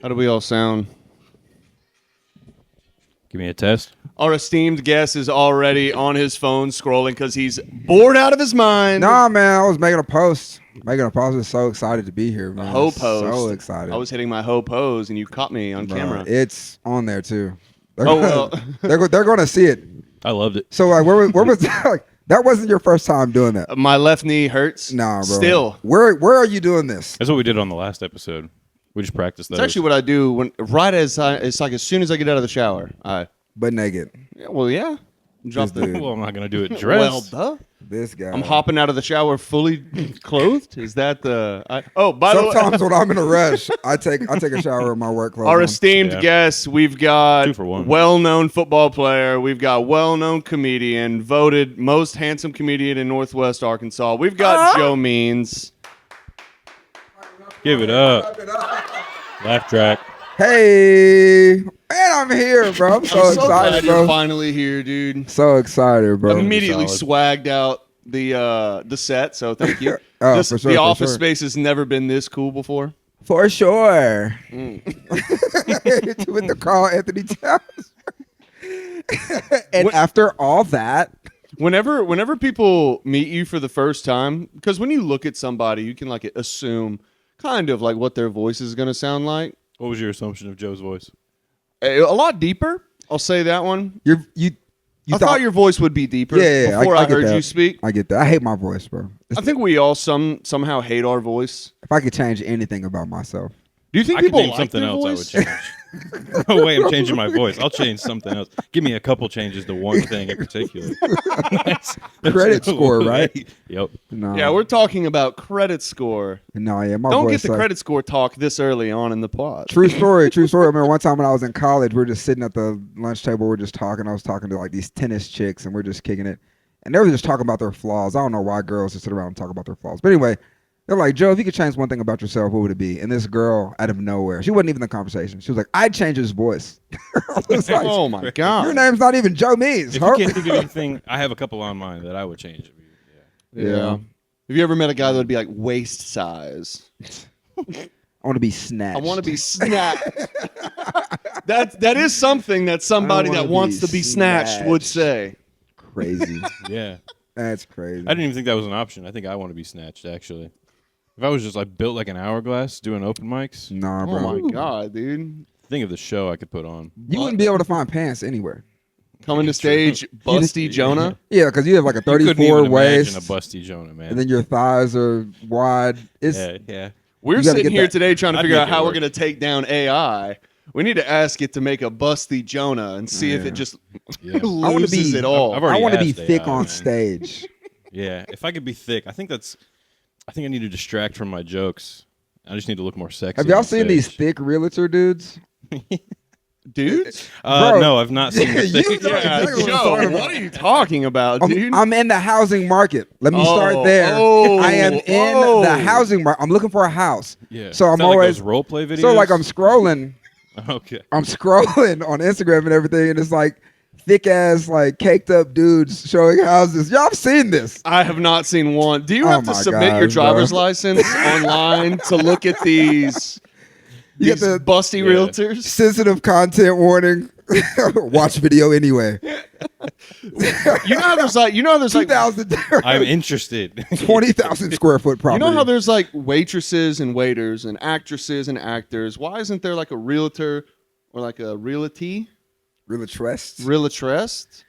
How do we all sound? Give me a test. Our esteemed guest is already on his phone scrolling because he's bored out of his mind. Nah, man, I was making a post. I was so excited to be here, man. A hoe post. So excited. I was hitting my hoe pose and you caught me on camera. It's on there too. Well. They're going to see it. I loved it. So like, where was that? That wasn't your first time doing that. My left knee hurts. Nah, bro. Still. Where are you doing this? That's what we did on the last episode. We just practiced those. It's actually what I do it's like as soon as I get out of the shower. But naked. Well, yeah. Drop This dude. well, I'm not going to do it dressed. Well, duh. This guy. I'm hopping out of the shower fully clothed. Is that the? By the way, Sometimes when I'm in a rush, I take a shower in my work clothes. our on. esteemed guest, we've got 2 for 1. well-known football player, we've got well-known comedian, voted most handsome comedian in Northwest Arkansas. We've got Joe Means. Give it up. Laugh track. Hey, man, I'm here, bro. I'm so so glad excited, you're bro. finally here, dude. So excited, bro. Immediately solid. swagged out the set, so thank you. Oh, for sure, the for office sure. space has never been this cool before. For sure. With the Carl Anthony Towns. And after all that, Whenever people meet you for the first time, because when you look at somebody, you can like assume kind of like what their voice is going to sound like. What was your assumption of Joe's voice? A lot deeper. I'll say that one. you I thought your voice would be deeper Yeah, before I get heard that. you speak. I get that. I hate my voice, bro. I think we all somehow hate our voice. If I could change anything about myself. Do you think I could people name like something their else voice? I would change. No way I'm changing my voice. I'll change something else. Give me a couple changes to one thing in particular. That's Credit no score, way. right? Yep. No. Yeah, we're talking about credit score. No, yeah, my Don't voice. get the like- credit score talk this early on in the pod. True story. I remember one time when I was in college, we were just sitting at the lunch table, we're just talking. I was talking to like these tennis chicks, and we're just kicking it. And they were just talking about their flaws. I don't know why girls just sit around and talk about their flaws. But anyway, they're like, Joe, if you could change one thing about yourself, what would it be? And this girl, out of nowhere, she wasn't even in the conversation. She was like, I'd change his voice. I was like, Oh my god! your name's not even Joe Means. If you can't think of anything, I have a couple on mine that I would change. Yeah. Have you ever met a guy that would be like waist size? I want to be snatched. I want to be snatched. that is something that somebody I that wanna wants be to be snatched would snatched. say. Crazy. Yeah. That's crazy. I didn't even think that was an option. I think I want to be snatched, actually. If I was just like built like an hourglass doing open mics, Nah, Oh bro. my god, dude! think of the show I could put on. You wouldn't be able to find pants anywhere. Coming to stage, busty Jonah. Yeah, because you have like a You couldn't 34 even waist, imagine a busty Jonah, man. and then your thighs are wide. It's yeah. We're You gotta sitting get here that- today trying to I'd figure make out it how we're work. going to take down AI. We need to ask it to make a busty Jonah and see if Yeah. it just Yeah. I wanna loses be- it all. I've I already want to be asked thick AI, on man. stage. Yeah, if I could be thick, I think I need to distract from my jokes. I just need to look more sexy. Have y'all on seen these stage. thick realtor dudes? Dudes? Bro. No, I've not seen the You thick. know Yeah, exactly what I'm Joe, talking about. what are you talking about, dude? I'm in the housing market. Let me start Oh, there. oh, I am in oh. the housing market. I'm looking for a house. Yeah. So Is I'm that like always those role play videos. so like I'm scrolling. Okay. I'm scrolling on Instagram and everything, and it's like thick ass, like caked up dudes showing houses. Y'all have seen this? I have not seen one. Do you Oh have to my submit your gosh, driver's bro. license online to look at these You get the busty Yeah. realtors? sensitive content warning. Watch video anyway. You know how there's like 2,000, I'm interested. 20,000 square foot you property. know how there's like waitresses and waiters and actresses and actors. Why isn't there like a realtor or like a realty? Realtress. Realtress?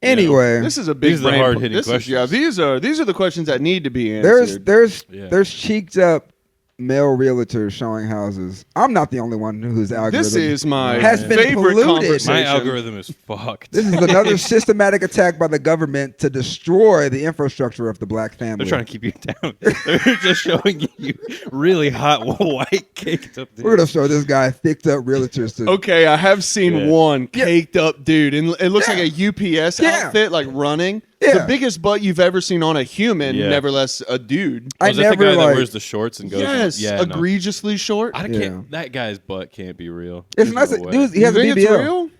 Anyway, This is a big These are the brain- hard-hitting this is- questions. Yeah, these are the questions that need to be there's answered. Yeah. there's cheeked up male realtors showing houses. I'm not the only one whose algorithm. This is my has been favorite polluted. conversation. My algorithm is fucked. This is another systematic attack by the government to destroy the infrastructure of the black family. They're trying to keep you down. They're just showing you really hot white caked up. We're gonna show this guy thicked up realtors to. Okay, I have seen Yeah. one caked up dude, and it looks Yeah. like a UPS Yeah. outfit, like running. Yeah. The biggest butt you've ever seen on a human, Yeah. nevertheless a dude. I is that the never guy that like. wears the shorts and goes? Yes, yeah, no. egregiously short. I Yeah. can't. That guy's butt can't be real. It's There's not. no way. Dudes, he You has a think it's BBL. real?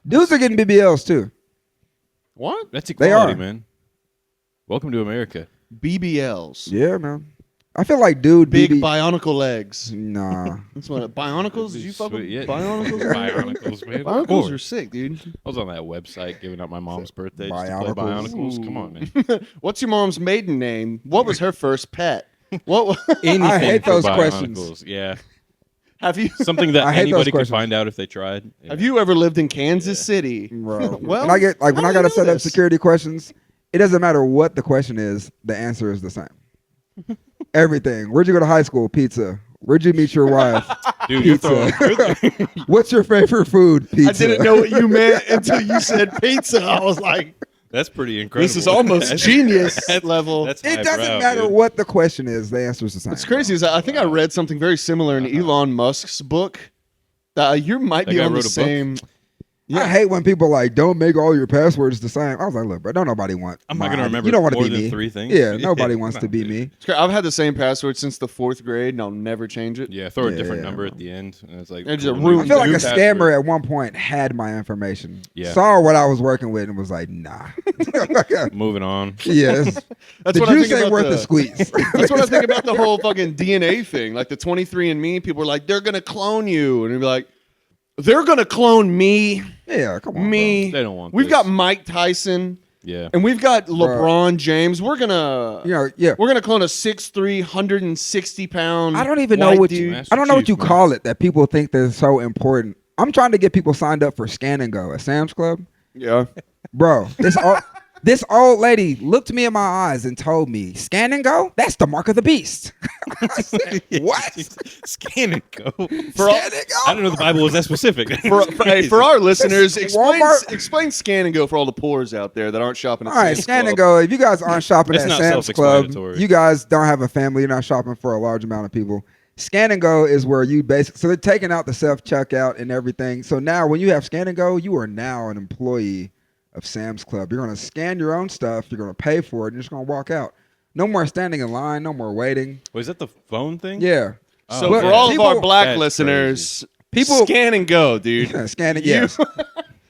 Dudes are getting BBLs too. What? That's They equality, are. man. Welcome to America. BBLs. Yeah, man. I feel like dude Big BB. bionicle legs. Nah. That's what Bionicles. Did you fuck with Sweet, yeah. Bionicles? Bionicles, man. Of Bionicles course. are sick, dude. I was on that website giving out my mom's birthday just to play Bionicles. Bionicles. Come on, man. What's your mom's maiden name? What was her first pet? What Anything I hate for those Bionicles. questions. Yeah. have you Something that I hate those anybody could questions. find out if they tried. Yeah. have you ever lived in Kansas City? Bro. Well, when I get like when how I do you gotta know set up this? security questions, it doesn't matter what the question is, the answer is the same. Everything. Where'd you go to high school? Pizza. Where'd you meet your wife? Dude, you're Pizza. throwing. What's your favorite food? Pizza. I didn't know what you meant until you said pizza. I was like, That's pretty incredible. this is almost genius level. That's It doesn't highbrow, matter dude. what the question is, the answer is the same. What's crazy is I think I read something very similar in Elon Musk's book. That you might That be guy on the wrote a book? same. I hate when people like don't make all your passwords the same. I was like, look, bro, don't nobody want. I'm not my gonna ID. remember You don't want to more be than me. 3 things. Yeah, nobody Yeah, wants no, to be dude. me. It's crazy. I've had the same password since the 4th grade, and I'll never change it. Yeah, throw a different Yeah. number at the end. And it's like, It's a cool, rude- I feel like new a password. scammer at one point had my information. Yeah. Saw what I was working with and was like, nah. Moving on. Yes. That's The what I juice think ain't about worth the the squeeze. That's what I think about the whole fucking DNA thing. Like the 23andMe, people were like, they're gonna clone you, and you'd be like, they're gonna clone me, Yeah, come on, me. They don't want We've this. got Mike Tyson, Yeah. and we've got LeBron James. We're gonna, bro. You know, yeah. we're gonna clone a 6'3", 160-pound. I don't even know white what dude. you. Master I don't know what Chief, you man. call it that people think they're so important. I'm trying to get people signed up for Scan and Go at Sam's Club, Yeah, bro. This old lady looked me in my eyes and told me, "Scan and Go? That's the mark of the beast." I said, "What? Scan and go. For all- Scan and Go? I don't know the Bible was that specific. for our listeners, explain Walmart. explain Scan and Go for all the poors out there that aren't shopping at All right, Sam's Scan Club. and Go. If you guys aren't shopping It's at not Sam's Club, self-explanatory. you guys don't have a family. You're not shopping for a large amount of people. Scan and Go is where you basically, so they're taking out the self checkout and everything. So now when you have Scan and Go, you are now an employee of Sam's Club. You're going to scan your own stuff. You're going to pay for it. And you're just going to walk out. No more standing in line. No more waiting. Was that the phone thing? Yeah. So But for all of our people- black That's listeners, People- Scan and Go, dude. Scanning. Yes.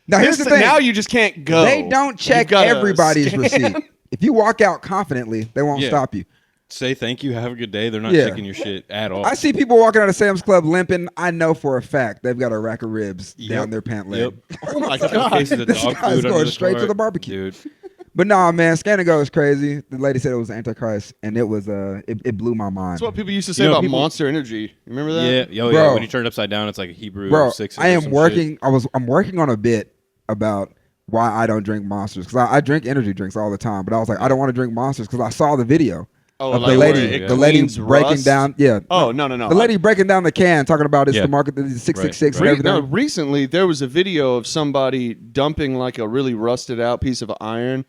Now here's the thing. Now you just can't go. They don't check You've gotta everybody's scan. receipt. If you walk out confidently, they won't Yeah. stop you. Say thank you, have a good day. They're not Yeah. checking your shit at all. I see people walking out of Sam's Club limping. I know for a fact they've got a rack of ribs down their pant leg. Yep. Oh my Got god. cases of This dog guy's food under going the straight to cart. the barbecue. Dude. But nah, man, Scan and Go is crazy. The lady said it was Antichrist, and it was it blew my mind. That's what people used to say You know, about people- Monster Energy. Remember that? Yeah, oh, Bro. yeah. When you turn it upside down, it's like a Hebrew Bro, 6. I am working. I'm working on a bit about why I don't drink Monsters because I drink energy drinks all the time. But I was like, I don't want to drink Monsters because I saw the video Oh, of like the where lady, it the lady cleans breaking rust? down. Yeah. Oh no. The lady breaking down the can, talking about it's Yeah. the market, the 666 Right. and everything. Recently there was a video of somebody dumping like a really rusted out piece of iron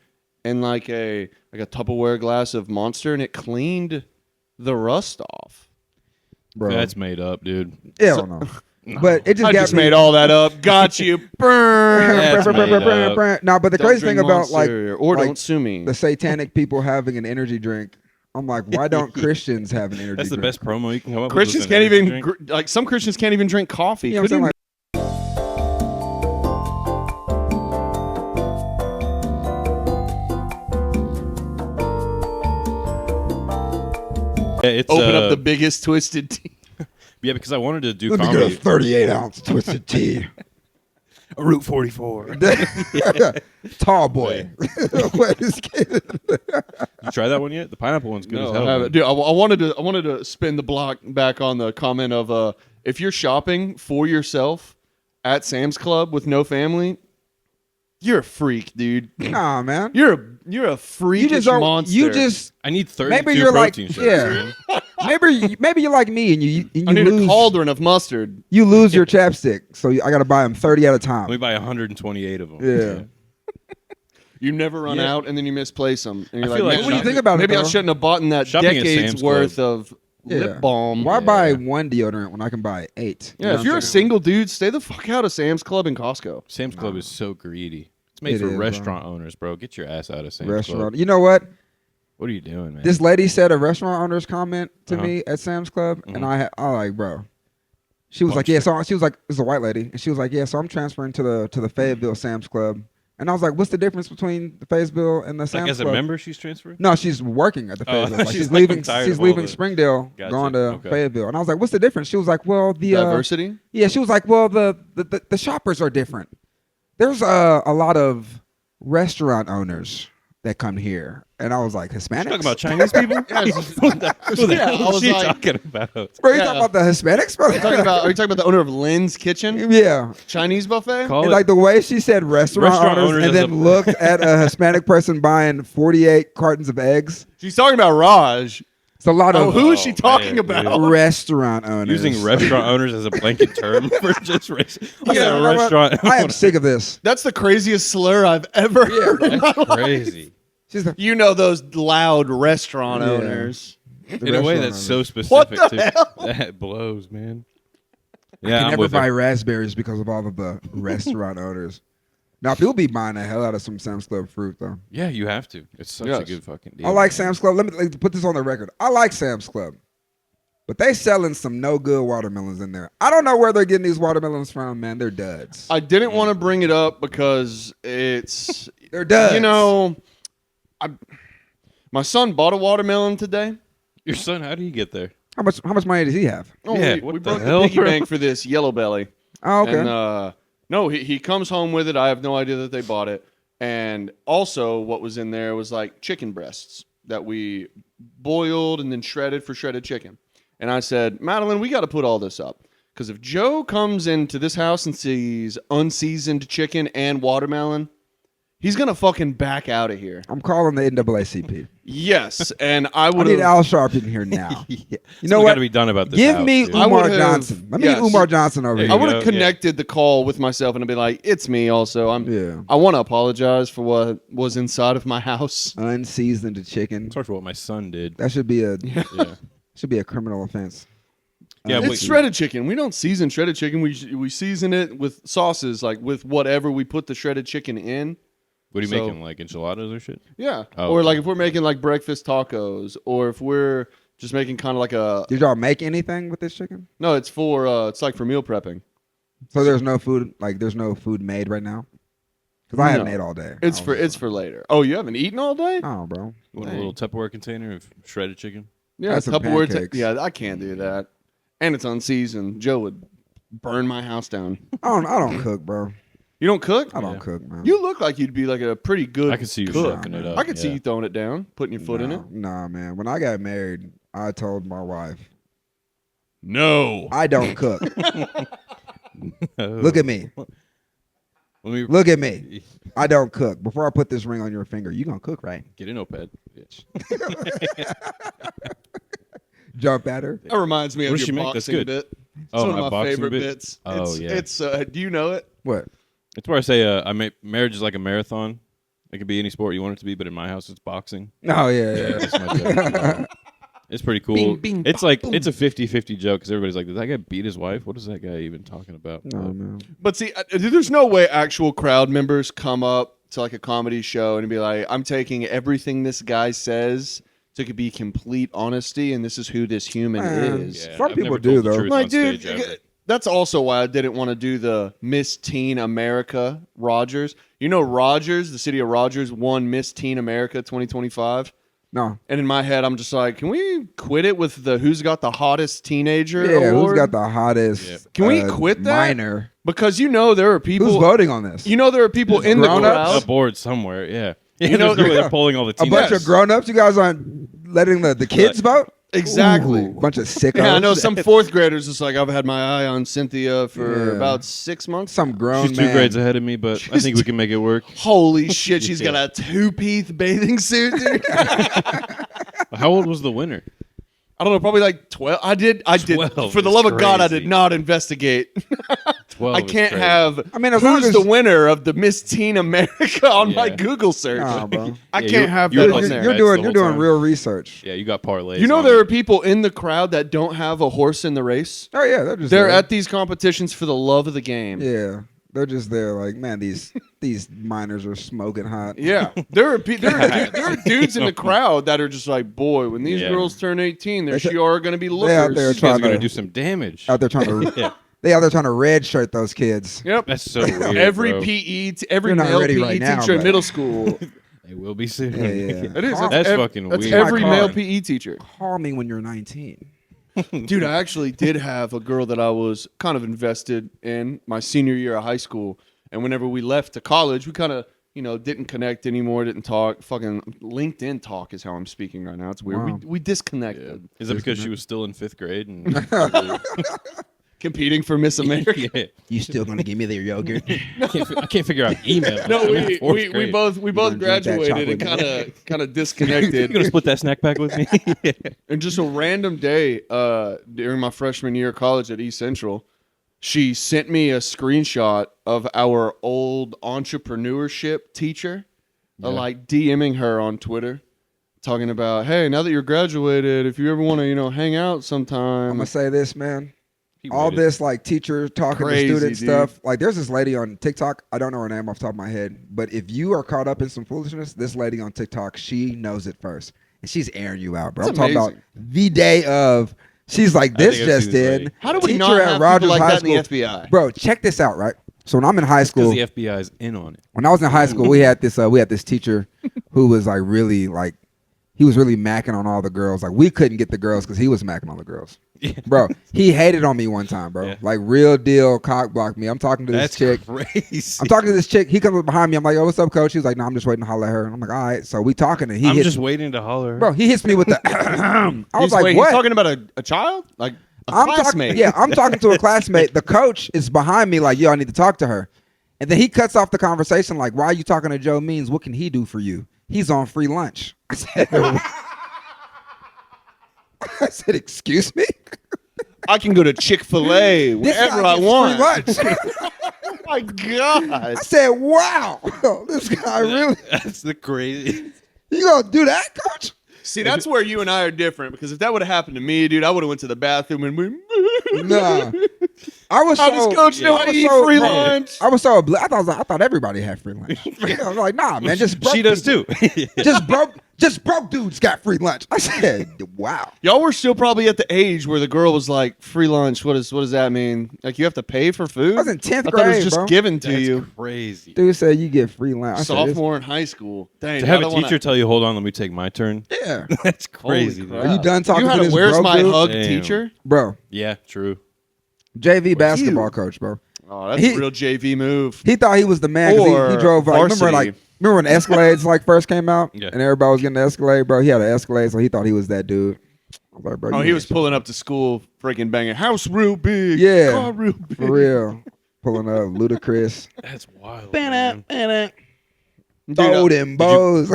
in like a Tupperware glass of Monster, and it cleaned the rust off. Bro, That's made up, dude. hell no. But it just I got just me. made all that up. Got you. Burn. That's made up. No, but the Don't crazy drink thing about like Monster, or like don't sue me. the satanic people having an energy drink, I'm like, why don't Christians have an energy That's the drink? best promo you can come up Christians with. can't even like some Christians can't even drink coffee. You know what I'm Couldn't saying? It's, open up the biggest twisted tea. Yeah, because I wanted to do Let me get a comedy. 38 ounce twisted tea. A Route 44. Tall boy. What is You try that one yet? The pineapple one's good as No, hell. I haven't. man. Dude, I wanted to spin the block back on the comment of if you're shopping for yourself at Sam's Club with no family, you're a freak, dude. Nah, man. You're a freakish You just don't. monster. You just I need 32 maybe you're like protein shakes. yeah. man. Maybe you're like me and you I need lose a cauldron of mustard. you lose your chapstick. So I got to buy them 30 at a Let time. me buy 128 of them. Yeah. You never run Yeah. out, and then you misplace them. And you're I feel like "Man, what do you think about it, maybe I though? shouldn't have bought in that Shopping at decades Sam's worth Club. of lip balm. Why Yeah. buy one deodorant when I can buy 8? Yeah, if you're a single dude, stay the fuck out of Sam's Club and Costco. Sam's Club is so greedy. It's made It for is, bro. restaurant owners, bro. Get your ass out of Sam's restaurant. Club. You know what? What are you doing, man? This lady said a restaurant owner's comment to Uh-huh. me at Sam's Club, and Mhm. I like, bro. She was like, Punched yeah. her. So she was like, this is a white lady, and she was like, yeah. So I'm transferring to the Fayetteville Sam's Club, And I was like, "What's the difference between the Fayetteville and the Sam's Like as a Club?" member, she's transferring. No, she's working at the Oh, Fayetteville. Like, she's she's like, leaving. I'm tired She's of all leaving the- Springdale, Gotcha. going to Okay. Fayetteville. And I was like, "What's the difference?" She was like, "Well, the Diversity. yeah." She was like, "Well, the shoppers are different. There's a lot of restaurant owners that come here." And I was like, "Hispanics?" Talking about Chinese people. Yeah, it's- Who the Yeah, hell I is was she like- talking about? Bro, you Yeah. talking about the Hispanics, bro? Are you talking about the owner of Lynn's Kitchen, Yeah. Chinese buffet? Call And it like the way she said restaurant owners and as then a- looked at a Hispanic person buying 48 cartons of eggs. She's talking about Raj. It's a lot Oh, of who is she man, talking dude. about? restaurant owners. using restaurant owners as a blanket term for just race. Look Yeah, at you a know what? restaurant. I am sick of this. That's the craziest slur I've ever heard. in my That's life. crazy. She's the, You know those loud restaurant Yeah. owners. the In a way restaurant that's so owners. specific. What the too. hell? That blows, man. I Yeah, can I'm never with buy her. raspberries because of all of the restaurant owners. Now, people be buying the hell out of some Sam's Club fruit, though. Yeah, you have to. It's such a Yes. good fucking deal. I like Sam's Club. Let me put this on the record. I like Sam's Club. But they selling some no good watermelons in there. I don't know where they're getting these watermelons from, man. They're duds. I didn't want to bring it up because it's, They're duds. you know, my son bought a watermelon today. Your son. How do you get there? How much money does he have? Oh, Yeah, we what the broke hell, the piggy bro? bank for this yellow belly. Oh, okay. And no, he comes home with it. I have no idea that they bought it. And also, what was in there was like chicken breasts that we boiled and then shredded for shredded chicken. And I said, Madeline, we got to put all this up. Because if Joe comes into this house and sees unseasoned chicken and watermelon, he's going to fucking back out of here. I'm calling the NAACP. Yes. And I I would need have. Al Sharpton here now. You know Got what? to be done about this. Give house, me dude. I Umar would've- Johnson. Let me yes. get Umar Johnson over There here. I you would go, have connected the call with myself and I'd be like, it's me also. Yeah. I want to apologize for what was inside of my house. Unseasoned chicken. Sorry for what my son did. That should be a Yeah. criminal offense. Yeah, It's wait. shredded chicken. We don't season shredded chicken. We season it with sauces, like with whatever we put the shredded chicken in. What are you So- making? Like enchiladas or shit? Yeah. Oh, Or okay. like if we're making like breakfast tacos, or if we're just making kind of like a Did y'all make anything with this chicken? no, it's like for meal prepping. So there's no food, like there's no food made right now? Because I haven't No. ate all day. It's for later. Oh, you haven't eaten all day? Oh, bro. You want a Dang. little Tupperware container of shredded chicken? Yeah, That's some Tupperware. pancakes. Yeah, I can't do that. And it's unseasoned. Joe would burn my house down. I don't cook, bro. You don't cook? I don't Yeah. cook, man. You look like you'd be like a pretty good I could see you cook. shucking it up. I could see yeah. you throwing it down, putting your foot in it. Nah, man. When I got married, I told my wife, No. I don't cook. Oh. Look at me. Let me Look at me. I don't cook. Before I put this ring on your finger, you gonna cook, right? get an oped, bitch. Jump at her. That reminds me What of does she your make? That's boxing good. bit. It's Oh, one my of my boxing favorite bit? bits. Oh, it's, yeah. It's do you know it? What? It's where I say marriage is like a marathon. It could be any sport you want it to be, but in my house it's boxing. Oh yeah, yeah. That's my joke. It's pretty cool. Bing, bing, it's bop, like boom. it's a 50-50 joke because everybody's like, "Did that guy beat his wife? What is that guy even talking about?" No, man. But see, there's no way actual crowd members come up to like a comedy show and be like, "I'm taking everything this guy says to could be complete honesty, and this is who this human Man. is." Yeah, Some I've people never do, told the though. truth Like, on dude, stage ever. that's also why I didn't want to do the Miss Teen America Rogers. You know, Rogers, the city of Rogers, won Miss Teen America 2025. No. And in my head, I'm just like, can we quit it with the who's got the hottest teenager Yeah, award? who's got the hottest? Yeah. Can we quit that? Minor. Because you know there are people. Who's voting on this? You know there are people in the grown-ups? crowd. A board somewhere, yeah. You know- There's no way they're polling all the A teenagers. bunch of grown-ups. You guys aren't letting the kids vote? Exactly. Ooh, bunch of sickos. Yeah, I know some fourth graders just like, I've had my eye on Cynthia for Yeah. about 6 months. Some grown She's man. 2 grades ahead of me, but I think we can make it work. Holy shit, she's Yeah. got a two-piece bathing suit, dude. How old was the winner? I don't know, probably like 12. I did. 12 For the is love of God, I crazy. did not investigate. 12 I is can't crazy. have. I mean, as long who's as- the winner of the Miss Teen America on my Yeah. Google search? Nah, bro. I Yeah, can't you're- have you're that like- on You're, there. Bets doing the you're whole doing time. real research. Yeah, you got parlays. You know on there it. are people in the crowd that don't have a horse in the race. Oh yeah, they're just They're there. at these competitions for the love of the game. Yeah, they're just there. Like, man, these minors are smoking hot. Yeah, there are dudes in the crowd that are just like, boy, when these Yeah. girls turn 18, they're They- sure are going to be they out there lookers. These guys are trying going to to- do some damage. Out there trying to Yeah. They out there trying to red shirt those kids. Yep. That's so weird. Every bro. They're every not male ready PE right now, teacher in but- middle school. They will be soon. Yeah, yeah. It is. That's fucking That's weird. every My male car. PE teacher. Call me when you're 19. Dude, I actually did have a girl that I was kind of invested in my senior year of high school. And whenever we left to college, we kind of, didn't connect anymore, didn't talk. Fucking LinkedIn talk is how I'm speaking right now. It's weird. Wow. We disconnected. Is it because she was still in 5th grade? And Competing for Miss America. yeah. You still gonna give me their yogurt? I can't figure out email. No, I'm in 4th we grade. both gonna drink that graduated and chocolate kind of You disconnected. gonna split that snack pack with me? And just a random day during my freshman year of college at East Central, she sent me a screenshot of our old entrepreneurship teacher, like DMing her on Twitter, talking about, hey, now that you're graduated, if you ever want to, hang out sometime. I'm gonna say this, man. He All waited. this like teacher talking Crazy, to student dude. stuff. Like there's this lady on TikTok. I don't know her name off the top of my head, but if you are caught up in some foolishness, this lady on TikTok, she knows it first, and she's airing you out, bro. That's I'm talking amazing. about the day of. She's like, I this think I've just seen this in. lady. How do we Teacher not at have Rogers people like High that in the School. FBI? Bro, check this out, right? So when I'm in high school, Because the FBI's in on it. when I was in high school, we had this teacher who was like really like he was really macking on all the girls. Like we couldn't get the girls because he was macking on the girls. Yeah. Bro, he hated on me one time, bro. Yeah. Like real deal cock blocked me. I'm talking to this That's chick. crazy. I'm talking to this chick. He comes up behind me. I'm like, "Yo, what's up, coach?" He was like, "No, I'm just waiting to holler at her." And I'm like, "All right." So we talking, and he I'm hits, just waiting to holler. bro. He hits me with the. I was like, Wait, "What?" he's talking about a child? Like a I'm classmate? talking. Yeah, I'm talking to a classmate. The coach is behind me, like, "Yo, I need to talk to her." And then he cuts off the conversation, like, "Why are you talking to Joe Means? What can he do for you? He's on free lunch." I said, I said, "Excuse me." I can go to Chick-fil-A This guy wherever I gets want. free lunch. Oh my God. I said, "Wow, this guy really? That's the crazy. You gonna do that, coach?" See, that's where you and I are different, because if that would have happened to me, dude, I would have went to the bathroom and went, Nah, I was how so. does coach know I how to was eat so- free bro, lunch? I was so. I thought everybody had free lunch. I was like, "Nah, man, just broke She does people. too. Just broke dudes got free lunch." I said, "Wow." Y'all were still probably at the age where the girl was like, free lunch, what does that mean? Like, you have to pay for food? I was in 10th I thought it was grade, just bro. given to That's you. crazy. Dude said you get free lunch. I said, Sophomore in high school. Dang, To have I a don't teacher tell you, hold on, let me take my turn. "Yeah, That's Holy crazy. dude. crap. Are you done talking You had to a this where's broke my dude?" hug Damn. teacher? bro." Yeah, true. JV basketball coach, bro. Oh, that's He- a real JV move. He thought he was the man. 'Cause Or he drove like varsity. remember when Escalades like first came out Yeah. and everybody was getting the Escalade, bro. He had an Escalade, so he thought he was that dude. I was like, bro, Oh, you he ain't was pulling up to school, freaking banging, house real big, Yeah. car real big. for real, pulling up ludicrous. That's wild. man. Dude, Throw them bows.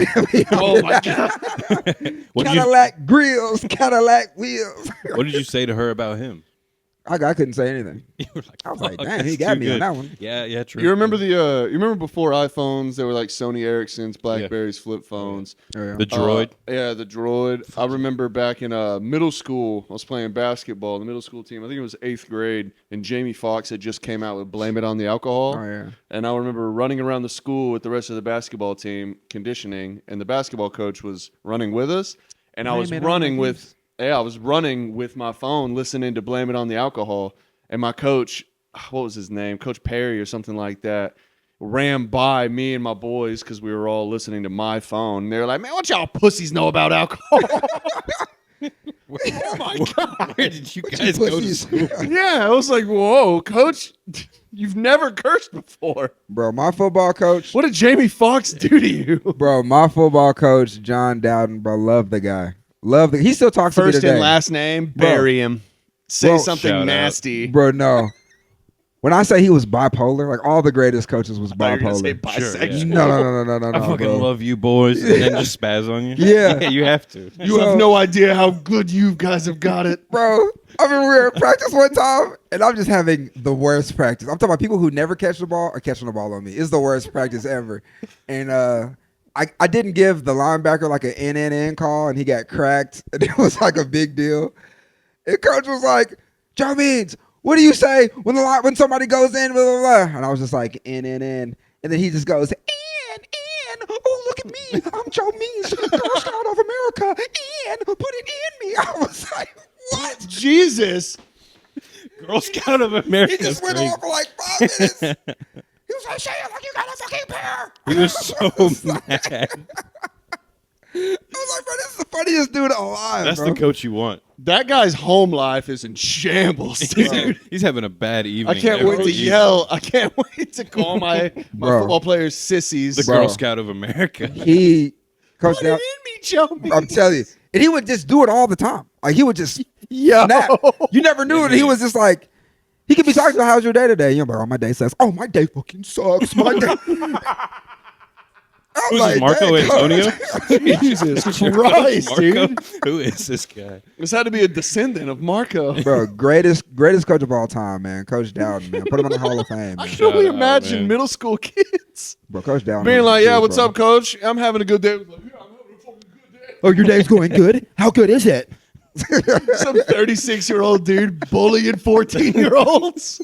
oh my God. What did you Cadillac grills, Cadillac wheels. What did you say to her about him? I couldn't say anything. You were like, I was like, "Fuck, damn, he that's got too me on good." that one. Yeah, true. You remember you remember before iPhones, there were like Sony Ericssons, Blackberries, flip phones. Yeah. the droid? Yeah, the droid. I remember back in middle school, I was playing basketball. The middle school team, I think it was 8th grade, and Jamie Foxx had just came out with "Blame It on the Alcohol." Oh yeah. And I remember running around the school with the rest of the basketball team, conditioning, and the basketball coach was running with us. And I was Blame it on running the with, I was running with my phone, listening to "Blame It on the Alcohol." And my coach, what was his name? Coach Perry or something like that, ran by me and my boys because we were all listening to my phone. And they were like, "Man, what y'all pussies know about alcohol?" Oh my God. Where did you guys go to Pussies. school? Yeah, I was like, "Whoa, coach, you've never cursed before. Bro, my football coach. What did Jamie Foxx do to you?" Bro, my football coach, John Dowden, bro, love the guy. He still talks to me First today. and last name, Bro. bury him. Say Bro, something shout out. nasty. Bro, no. When I say he was bipolar, like all the greatest coaches was I thought you were gonna say bipolar. Sure, bisexual. yeah. No, I fucking bro. love you boys, and then just spaz on you. Yeah. You have to. You have no idea how good you guys have got it. Bro, I remember we were at practice one time, and I'm just having the worst practice. I'm talking about people who never catch the ball are catching the ball on me. It's the worst practice ever. And I didn't give the linebacker like an NNN call, and he got cracked. And it was like a big deal. And coach was like, "Joe Means, what do you say when somebody goes in, blah, blah, blah?" And I was just like, NNN. And then he just goes, "N. Oh, look at me. I'm Joe Means, Girl Scout of America. N, put it in me." I was like, what? Jesus. Girl Scout of America. He just went on for like 5 minutes. He was like, "Say it like you got a fucking pair." He was so mad. I was like, bro, this is the funniest dude alive. That's bro. the coach you want. That guy's home life is in shambles, dude. He's having a bad evening. I can't wait to yell. I can't wait to call my Bro. football players sissies. The Girl Scout of America. He coached Put it down. in me, Joe. I'm telling you, and he would just do it all the time. Like he would just Yo. snap. You never knew it. He was just like, he could be talking about how's your day today. You're like, oh, my day sucks. Oh, my day fucking sucks. My day. Who's this, Marco Antonio? Jesus Christ, Marco? dude. Who is this guy? This had to be a descendant of Marco. Bro, greatest coach of all time, man. Coach Dowden, man. Put him in the Hall of Fame, I man. can only Shout out, imagine man. middle school kids Bro, Coach Dowden. being was like, the "Yeah, dude, what's bro. up, coach? I'm having a good day." Like, "Yeah, I'm having a fucking good day." Oh, your day's going good? How good is it? Some 36-year-old dude bullying 14-year-olds.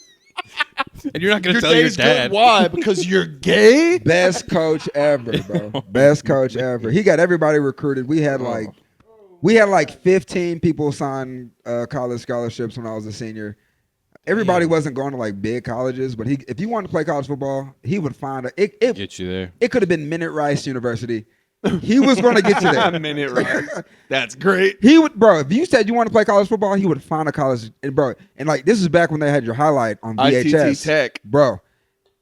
And you're not going Your to tell your day's dad. good. Why? Because you're gay? Best coach ever, bro. Best coach ever. He got everybody recruited. We had like 15 people sign college scholarships when I was a senior. Everybody wasn't going to like big colleges, but if you wanted to play college football, he would find it. Get you there. It could have been Minute Rice University. He was going to get you there. Minute, right? That's great. He would, bro. If you said you want to play college football, he would find a college, and bro. And like this is back when they had your highlight on VHS, ITT Tech. bro.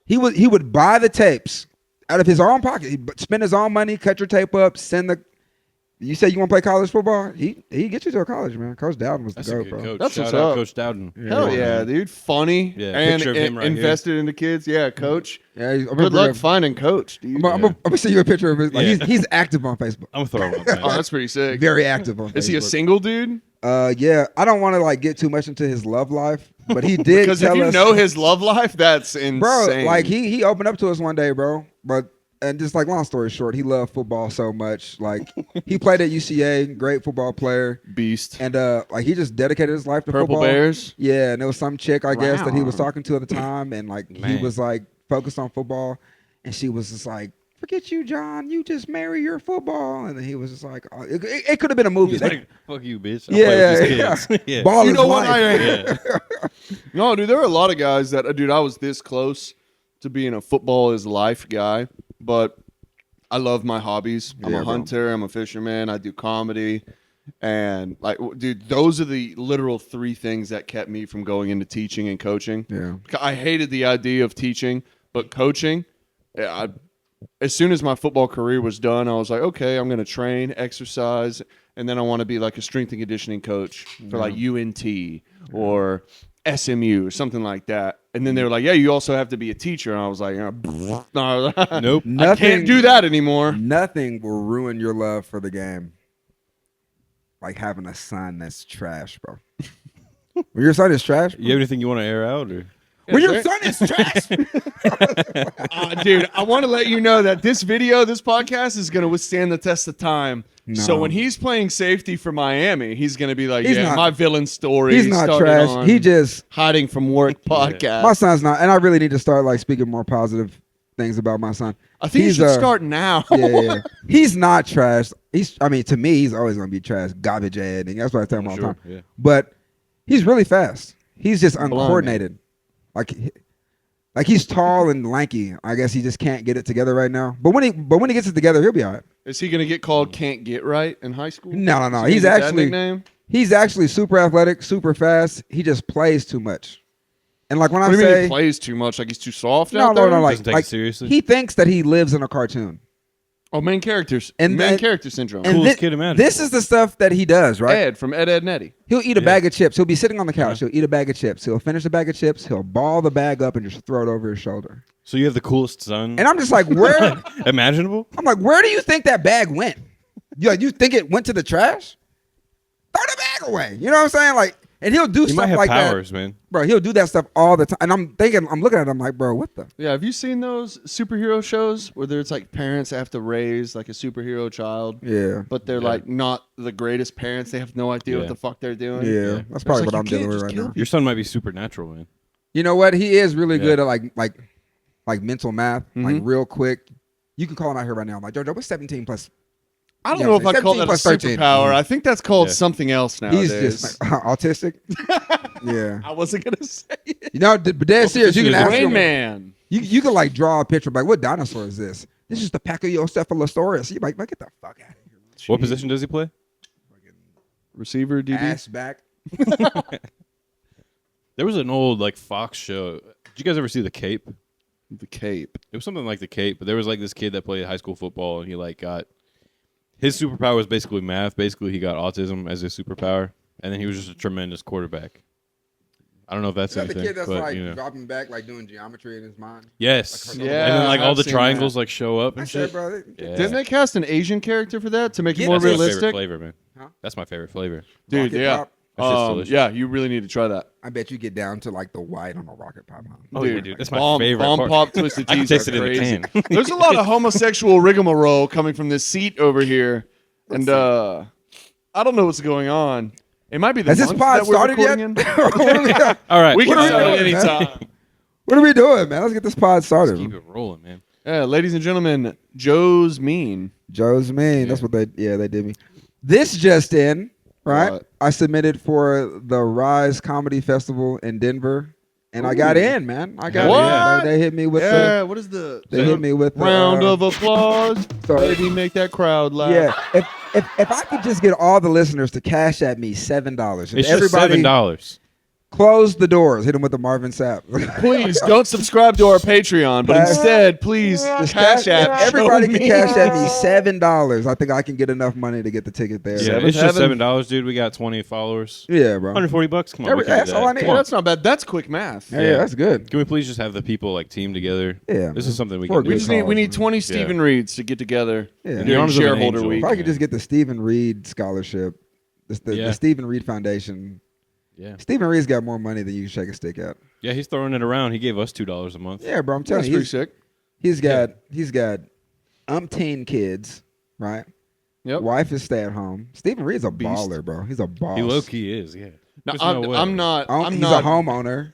He would buy the tapes out of his own pocket. He'd spend his own money, cut your tape up, send the. You say you want to play college football? He get you to a college, man. Coach Dowden was That's the a GOAT, good bro. coach. That's Shout what's out up. Coach Dowden. Hell yeah, dude. Funny. Yeah, and picture of him right invested into kids. Yeah, coach. Yeah, Good luck finding coach, dude. I'm gonna send you a picture of his. Like, Yeah. he's active on Facebook. I'm going to throw him up, man. Oh, that's pretty sick. Very active on Facebook. Is he a single dude? Yeah, I don't want to like get too much into his love life, but he did Because tell if you us, know his love life, that's insane. bro. Like he opened up to us one day, bro. And just like long story short, he loved football so much. Like he played at UCA, great football player, beast. and like he just dedicated his life to Purple football. Bears. Yeah, and there was some chick I guess that he was Wow. talking to at the time, and like he Man. was like focused on football, and she was just like, "Forget you, John. You just marry your football." And then he was just like, oh, "It could have been a movie." He's They- like, fuck you, bitch. I'll yeah, play with yeah, these kids. Yeah. Ball You is know what? life. Yeah. No, dude, there are a lot of guys that, dude, I was this close to being a football is life guy, but I love my hobbies. I'm Yeah, a bro. hunter. I'm a fisherman. I do comedy. And, like, dude, those are the literal 3 things that kept me from going into teaching and coaching. Yeah. I hated the idea of teaching, but coaching, as soon as my football career was done, I was like, okay, I'm going to train, exercise, and then I want to be like a strength and conditioning coach for like UNT or SMU or something like that. And then they were like, yeah, you also have to be a teacher. And I was like, no, Nope. I can't do that anymore. Nothing will ruin your love for the game like having a son that's trash, bro. When your son is trash, You have anything you want to air out? Or? when your Yes, son is trash, Dude, I want to let you know that this podcast is going to withstand the test of time. So No. when he's playing safety for Miami, he's going to be like, He's yeah, not- my villain story. he's not started trash. on He just hiding from work podcast. my son's not, and I really need to start like speaking more positive things about my son. I think you he's, should start now. Yeah. He's not trash. I mean, to me, he's always gonna be trash, garbage head, and that's what I tell him all the Sure, time. yeah. But he's really fast. He's just Blimey. uncoordinated. Like he's tall and lanky. I guess he just can't get it together right now. But when he gets it together, he'll be all right. Is he going to get called "Can't Get Right" in high school? No. Is he gonna He's get that actually nickname? he's actually super athletic, super fast. He just plays too much. And like when What I do you mean say he plays too much? Like he's too soft no, out there? no, Doesn't take like it seriously? he thinks that he lives in a cartoon. Oh, main characters. And main that- character syndrome. And Coolest kid imaginable. this is the stuff that he does, right? Ed from Ed, Ed, and Eddie. He'll eat a Yeah. bag of chips. He'll be sitting on the couch. He'll eat a bag of chips. He'll finish a bag of chips. He'll ball the bag up and just throw it over his shoulder. So you have the coolest son And I'm just like, where? imaginable? I'm like, where do you think that bag went? You think it went to the trash? Throw the bag away. You know what I'm saying? Like, and he'll do You stuff might have like powers, that, man. bro. He'll do that stuff all the time. And I'm looking at him like, bro, what the? Yeah, have you seen those superhero shows where there's like parents have to raise like a superhero child, Yeah, but they're like not the greatest parents. They have no idea what Yeah. the fuck they're doing. yeah. That's probably like, what I'm you dealing can't with just right kill now. Your son might be supernatural, man. You know what? He is really Yeah. good at like mental math, like Mhm. real quick. You can call him out here right now. I'm like, Jojo, what's 17 plus I don't Yeah, know if I'd call 17 that a plus 13. superpower. I think that's called Yeah. something else nowadays. He's just like, autistic. Yeah. I wasn't gonna say it. You know, but dead serious. You can position is ask it? Rain him. Man. You can like draw a picture like, what dinosaur is this? This is the Pachycephalosaurus. You like, get the fuck out of here. What position does he play? Receiver, DB. Ass back. There was an old like Fox show. Did you guys ever see The Cape? The Cape. It was something like The Cape, but there was like this kid that played high school football, and he like got his superpower was basically math. Basically, he got autism as his superpower, and then he was just a tremendous quarterback. I don't know if that's Is that the anything, kid that's but like you know. dropping back, like doing geometry in his mind? Yes, Like, Yeah, and then like all I've the seen triangles that. like show up I and said, shit. bro. Yeah. Didn't they cast an Asian character for that to make it more That's my favorite realistic? flavor, man. Huh? That's my favorite flavor. Dude, Rocket yeah. Pop? That shit's delicious. Yeah, you really need to try that. I bet you get down to like the white on a rocket pop. Huh? Oh yeah, dude, that's my bomb, favorite bomb part. pop twisted I can teas taste are it in a crazy. can. There's a lot of homosexual rigmarole coming from this seat over here, and I don't know what's going on. It might be the Has this month pod that we're started yet? recording in. All right, We can What are start we at doing, any man? time. What are we doing, man? Let's get this pod started. keep it rolling, man. Yeah, ladies and gentlemen, Joe's mean. Joe's mean. That's what they did me. This just in, right? What? I submitted for the Rise Comedy Festival in Denver, and I got Ooh. in, man. I got What? in. They hit me with Yeah, what is the They hit me with the, round of applause? sorry. Baby, make that crowd laugh. Yeah. If I could just get all the listeners to cash at me $7, and It's just $7. close the doors, hit them with the Marvin Sapp. Please don't subscribe to our Patreon, but Cash- instead, please Just cash app. if everybody Joe can Mean. cash at me $7. I think I can get enough money to get the ticket there. Yeah, Seventh it's just heaven. $7, dude. We got 20 followers. Yeah, bro. $140. Come on, we can do That's all I that. need. Come Yeah, on. that's not bad. That's quick math. Yeah, that's good. Can we please just have the people like team together? Yeah, This is something we For a can We do. just good need we cause, need 20 Stephen Reeds to get together Yeah. the during arms of an shareholder angel. week. If I could just get the Stephen Reed scholarship, the Yeah. Stephen Reed Foundation. Yeah, Stephen Reed's got more money than you can shake a stick at. yeah. He's throwing it around. He gave us $2 a month. Yeah, bro. I'm telling That's you, pretty sick. he's got umpteen kids, right? Yep. Wife is stay at home. Stephen Reed's a Beast. baller, bro. He's a boss. He low key is. Yeah. No, There's I'm, no way. I'm not. I'm He's not. a homeowner,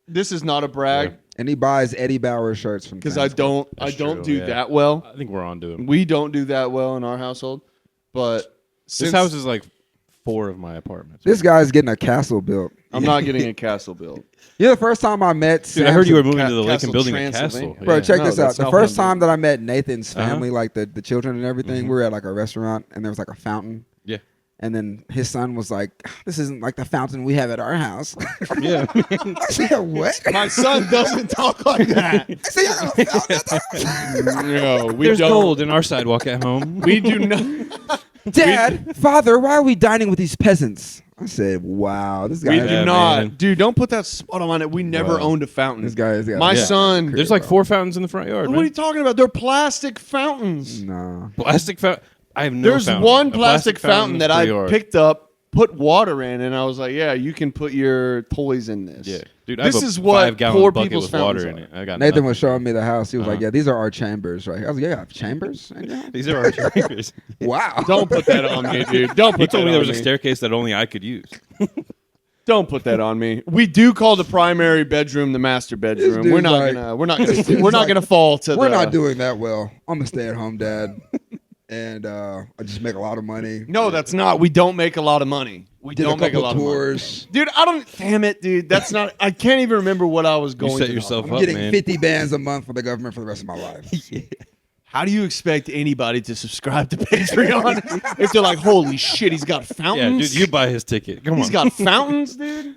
This is not a brag Yeah. and he buys Eddie Bauer shirts from because Sam's I Club. don't true, do yeah. that well. I think we're on to him. We don't do that well in our household, but This since house is like 4 of my apartments. This guy's getting a castle built. I'm not getting a castle built. You know, the first time I met Dude, I heard you were Sam's- moving to the lake Castle and building a castle. Transylvania. Bro, Yeah. check No, this out. that's The not what first I'm time that I met Nathan's Uh-huh. family, like the children and everything, we were at like a restaurant and there was like a fountain. Yeah. And then his son was like, "This isn't like the fountain we have at our house." Yeah. I said, "What?" My son doesn't talk like that. I said, "Y'all got a fountain at the house?" No, we There's don't. gold in our sidewalk at home. We do not. Dad, father, why are we dining with these peasants? I said, "Wow, this guy." We is- do Yeah, not, man. dude. Don't put that spot on it. We never Wow. owned a fountain. This guy is. My Yeah. son. There's like 4 fountains in the front yard. What are Man. you talking about? They're plastic fountains. No. Plastic fountain. I have no There's fountain. one A plastic fountain that I yard. picked up, put water in, and I was like, "Yeah, you can put your toys in this." Yeah, dude. I This have a is what 5-gallon poor bucket people's with water in fountains it. I got Nathan nothing. was showing me the house. He was like, Uh-huh. "Yeah, these are our chambers, right?" I was like, "Yeah, chambers." in your house?" These are our chambers. Wow. Don't put that on me, dude. Don't put He told that me there on was a staircase that only I could use. Don't put that on me. We do call the primary bedroom the master bedroom. dude's We're not like- gonna. We're not this gonna. dude's We're not like, gonna fall to. We're the, not doing that well. I'm a stay-at-home dad, and I just make a lot of money. No, that's not. We don't make a lot of money. We Did don't a make a couple lot of money. tours. Dude, I don't. Damn it, dude. That's not. I can't even remember what I was You going. set to yourself I'm up, getting man. 50 bands a month for the government for the rest of my life. How do you expect anybody to subscribe to Patreon if they're like, "Holy shit, he's got Yeah, fountains"? dude, you buy his ticket. Come on. He's got fountains, dude.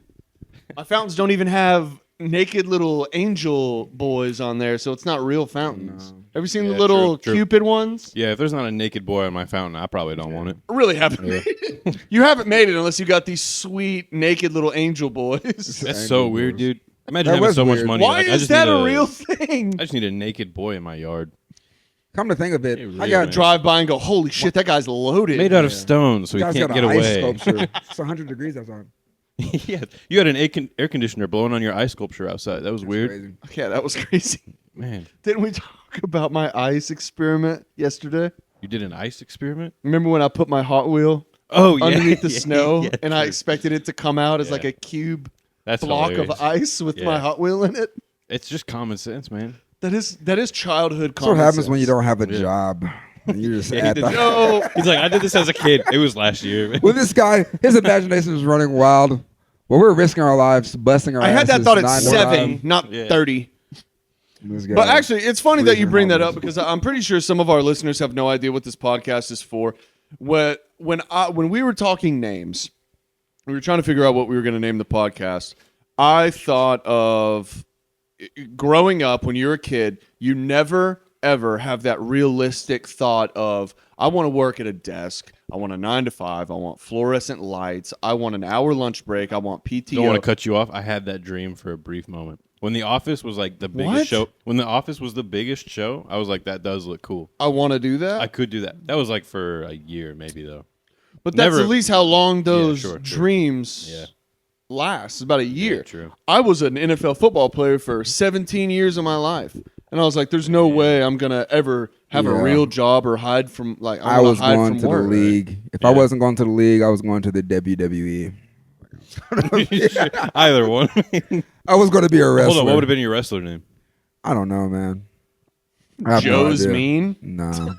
My fountains don't even have naked little angel boys on there, so it's not real fountains. No. Have you seen Yeah, the little true. Cupid ones? Yeah, if there's not a naked boy on my fountain, I probably don't want it. I really haven't made it. You haven't made it unless you got these sweet naked little angel boys. That's Angel so weird, boys. dude. Imagine That having was so much weird. money. Why like, I is just that need a real thing? I just need a naked boy in my yard. Come to think of it, Hey, I really, got man. Drive by and go, "Holy shit, that guy's loaded." Made out of stone, so he guy's can't got get an ice away. sculpture. It's 100 degrees outside. Yeah, you had an air conditioner blowing on your ice sculpture outside. That was That's weird, crazy. Yeah, that was crazy. man. Didn't we talk about my ice experiment yesterday? You did an ice experiment? Remember when I put my Hot Wheel Oh yeah, underneath the yeah, snow yeah, and I true. expected it to come out as Yeah. like a cube That's block hilarious. of ice with my Yeah. Hot Wheel in it? It's just common sense, man. That is childhood That's what common happens when you sense. don't have a Yeah. job. And you just Yeah, at he did the No, He's like, I did this as a kid. It was last year. Well, this guy, his imagination was running wild. Well, we're risking our lives, busting our I had that asses thought at 9 to 7, 5. not Yeah. 30. This guy- But actually, it's funny that you freezing bring that homeless. up because I'm pretty sure some of our listeners have no idea what this podcast is for. When we were talking names, we were trying to figure out what we were going to name the podcast. I thought of growing up when you're a kid, you never ever have that realistic thought of I want to work at a desk. I want a 9 to 5. I want fluorescent lights. I want an hour lunch break. I want PTO. Don't want to cut you off. I had that dream for a brief moment. When The Office was like the biggest What? show. When The Office was the biggest show, I was like, that does look cool. I want to do that. I could do that. That was like for a year, maybe though. But that's Never- at least how long those sure. dreams Yeah. last. It's about a year. Yeah, true. I was an NFL football player for 17 years of my life. And I was like, there's no way I'm going to ever have a Yeah. real job or hide from, like, I I'm was hide going from to work. the league. If Yeah. I wasn't going to the league, I was going to the WWE. Either one. I was going to be a wrestler. Hold on, what would have been your wrestler name? I don't know, man. I have no Joe's idea. Mean? No.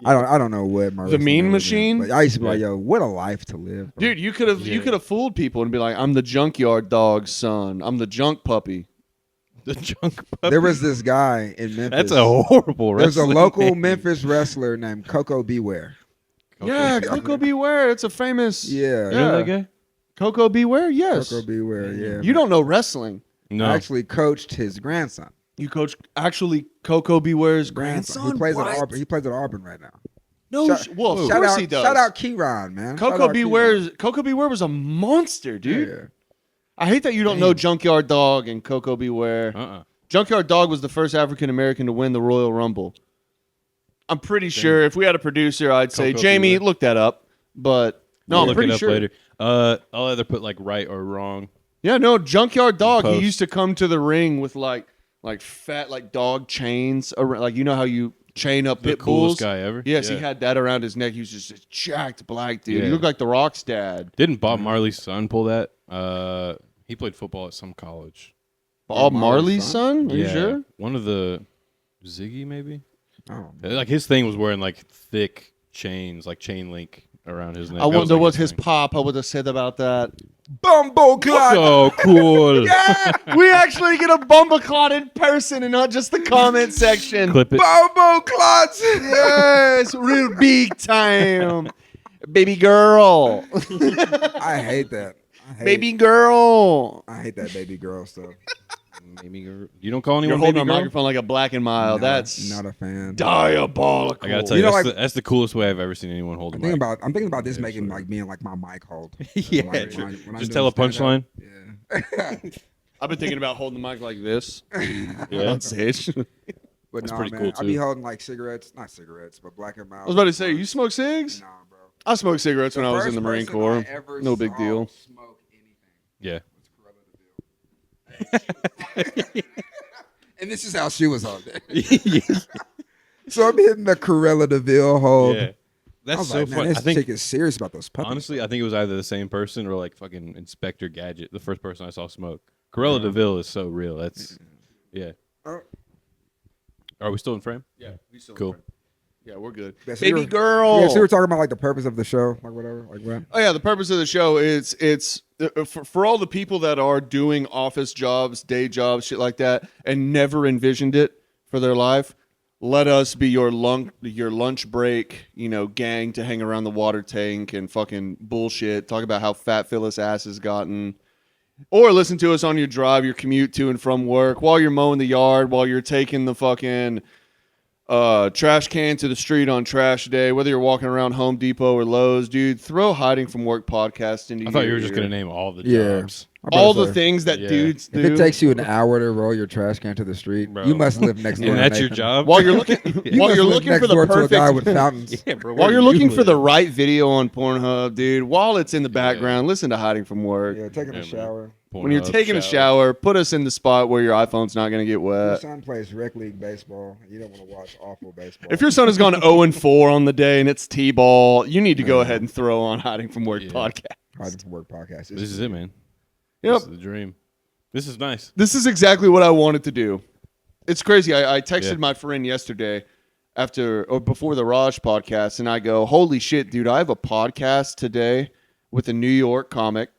I don't know what my The wrestling Mean name would be. Machine? But I used to be like, yo, what a life to live, bro. Dude, you could have fooled people and be like, I'm the junkyard dog's son. I'm the junk puppy. The junk puppy. There was this guy in Memphis. That's a horrible There's a wrestling local name. Memphis wrestler named Coco Beware. Yeah, Coco Beware. It's a famous. Yeah. You know that guy? Coco Beware, yes. Coco Beware, yeah. You don't know wrestling. No. I actually coached his grandson. You coach actually Coco Beware's grandson? He plays What? at Auburn. He plays at Auburn right now. No, Shout- well, of Shout course out, he does. shout out Keyron, man. Shout Coco out Beware was a monster, Keyron. dude. Yeah. I hate that you don't know Junkyard Dog and Coco Beware. Junkyard Dog was the first African American to win the Royal Rumble. I'm pretty sure if we had a producer, I'd say, Coco Jamie, Beware. look that up. But no, I'll I'm look pretty it up sure. later. I'll either put like right or wrong. Yeah, no, Junkyard Dog. He Post. used to come to the ring with like fat like dog chains around, like you know how you chain up The pit coolest bulls. guy ever. Yes, Yeah. he had that around his neck. He was just a jacked black dude. He Yeah. looked like the Rock's dad. Didn't Bob Marley's son pull that? He played football at some college. Bob Marley's Marley's son? Are you Yeah. sure? One of the Ziggy maybe. Oh, Like his thing was wearing like thick chains, like chain link around his neck. I That was, wonder like, what his thing. pop would have said about that. Bumbo clot. So cool. We actually get a bumbleclot in person and not just the comment section. Clip it. Bumbo clots. Yes, real big time. Baby girl. I hate that. Baby girl. I hate that baby girl stuff. Baby girl. You don't call anyone You're holding baby a girl? microphone like a Black and Mild. That's not a fan. diabolical. I gotta tell You you, know, that's, like- that's the coolest way I've ever seen anyone hold a I'm mic. thinking about this Yeah, making sure. like being like my mic hold. Yeah, Like, true. when I'm Just doing tell a stand-up. punchline. Yeah. I've been thinking about holding the mic like this Yeah. on stage. I But That's nah, pretty man, cool, I be too. holding like cigarettes, not cigarettes, but Black and Mild. was about to say, you smoke cigs? Nah, bro. I smoked cigarettes when I was in the Marine person Corps. I ever No big saw deal. Smoke anything Yeah. was Corella DeVille. And this is how she was on there. yeah. So I'm hitting the Corella DeVille hold. Yeah. I That's was so like, man, funny. this I think chick is serious about those puppies. honestly, I think it was either the same person or like fucking Inspector Gadget, the first person I saw smoke. Corella DeVille is so real. That's yeah. Oh. Are we still in frame? Yeah, we still Cool. Yeah, we're good. Yeah, so Baby you were- girl. Yeah, so we were talking about like the purpose of the show, like whatever, like what? Oh yeah, the purpose of the show is it's for all the people that are doing office jobs, day jobs, shit like that, and never envisioned it for their life. Let us be your lunch break, gang to hang around the water tank and fucking bullshit. Talk about how fat Phyllis ass has gotten. Or listen to us on your drive, your commute to and from work, while you're mowing the yard, while you're taking the fucking trash can to the street on trash day, whether you're walking around Home Depot or Lowe's, dude, throw Hiding from Work podcast into I thought your you were just ear. gonna name all the Yeah. jobs. all the things that Yeah. dudes do. If it takes you an hour to roll your trash can to the street, Bro. you must live next door. And to that's your Nathan. job. while you're looking You while must you're live looking next for the door to a guy with perfect fountains. Yeah, bro, while where you're do you looking for the live? right video on Pornhub, dude, while it's in the background, listen to Hiding from Work. Yeah, taking Yeah, a man. shower. When you're Pornhub, taking a shower, put us in the spot where your iPhone's not going to get Your wet. son plays rec league baseball. You don't want to watch awful baseball. If your son has gone 0-4 on the day and it's T-ball, you need to go ahead and throw on Hiding from Work Yeah. podcast. Hiding from Work podcast. This is it, man. Yep. This is the dream. This is nice. This is exactly what I wanted to do. It's crazy. I texted Yeah. my friend yesterday, after or before the Raj podcast, and I go, "Holy shit, dude! I have a podcast today with a New York comic."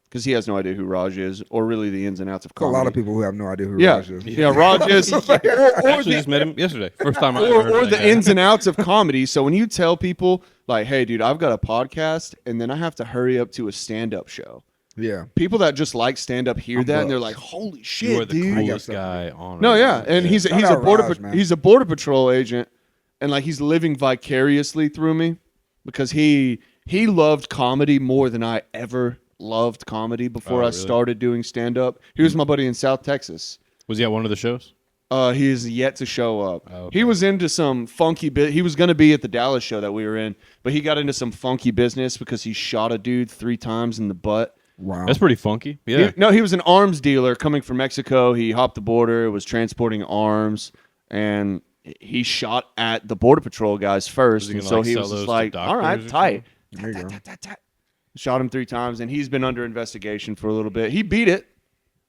Because he has no idea who Raj is, or really the ins and outs of There's a comedy. lot of people who have no idea who Yeah, Raj is. yeah, Raj is, or Actually, the, just met him yesterday. First time I ever heard or of the that guy. ins and outs of comedy. So when you tell people like, "Hey, dude, I've got a podcast," and then I have to hurry up to a stand-up show, Yeah. people that just like stand-up hear I'm that and they're buzzed. like, "Holy You shit, are the dude!" coolest something. guy on. No, earth. yeah, and he's Shout a out Raj, man. he's a border patrol agent, and like he's living vicariously through me because he loved comedy more than I ever loved comedy before Oh, I really? started doing stand up. He was my buddy in South Texas. Was he at one of the shows? He is yet to show up. Oh, okay. He was into some funky bit. He was going to be at the Dallas show that we were in, but he got into some funky business because he shot a dude 3 times in the butt. Wow. That's pretty funky. Yeah. He was an arms dealer coming from Mexico. He hopped the border, was transporting arms, and he shot at the border patrol guys first. Was he And gonna, so like, he sell was those just to like, doctors "All right, or tight." There you go. Shot him 3 times, and he's been under investigation for a little bit. He beat it.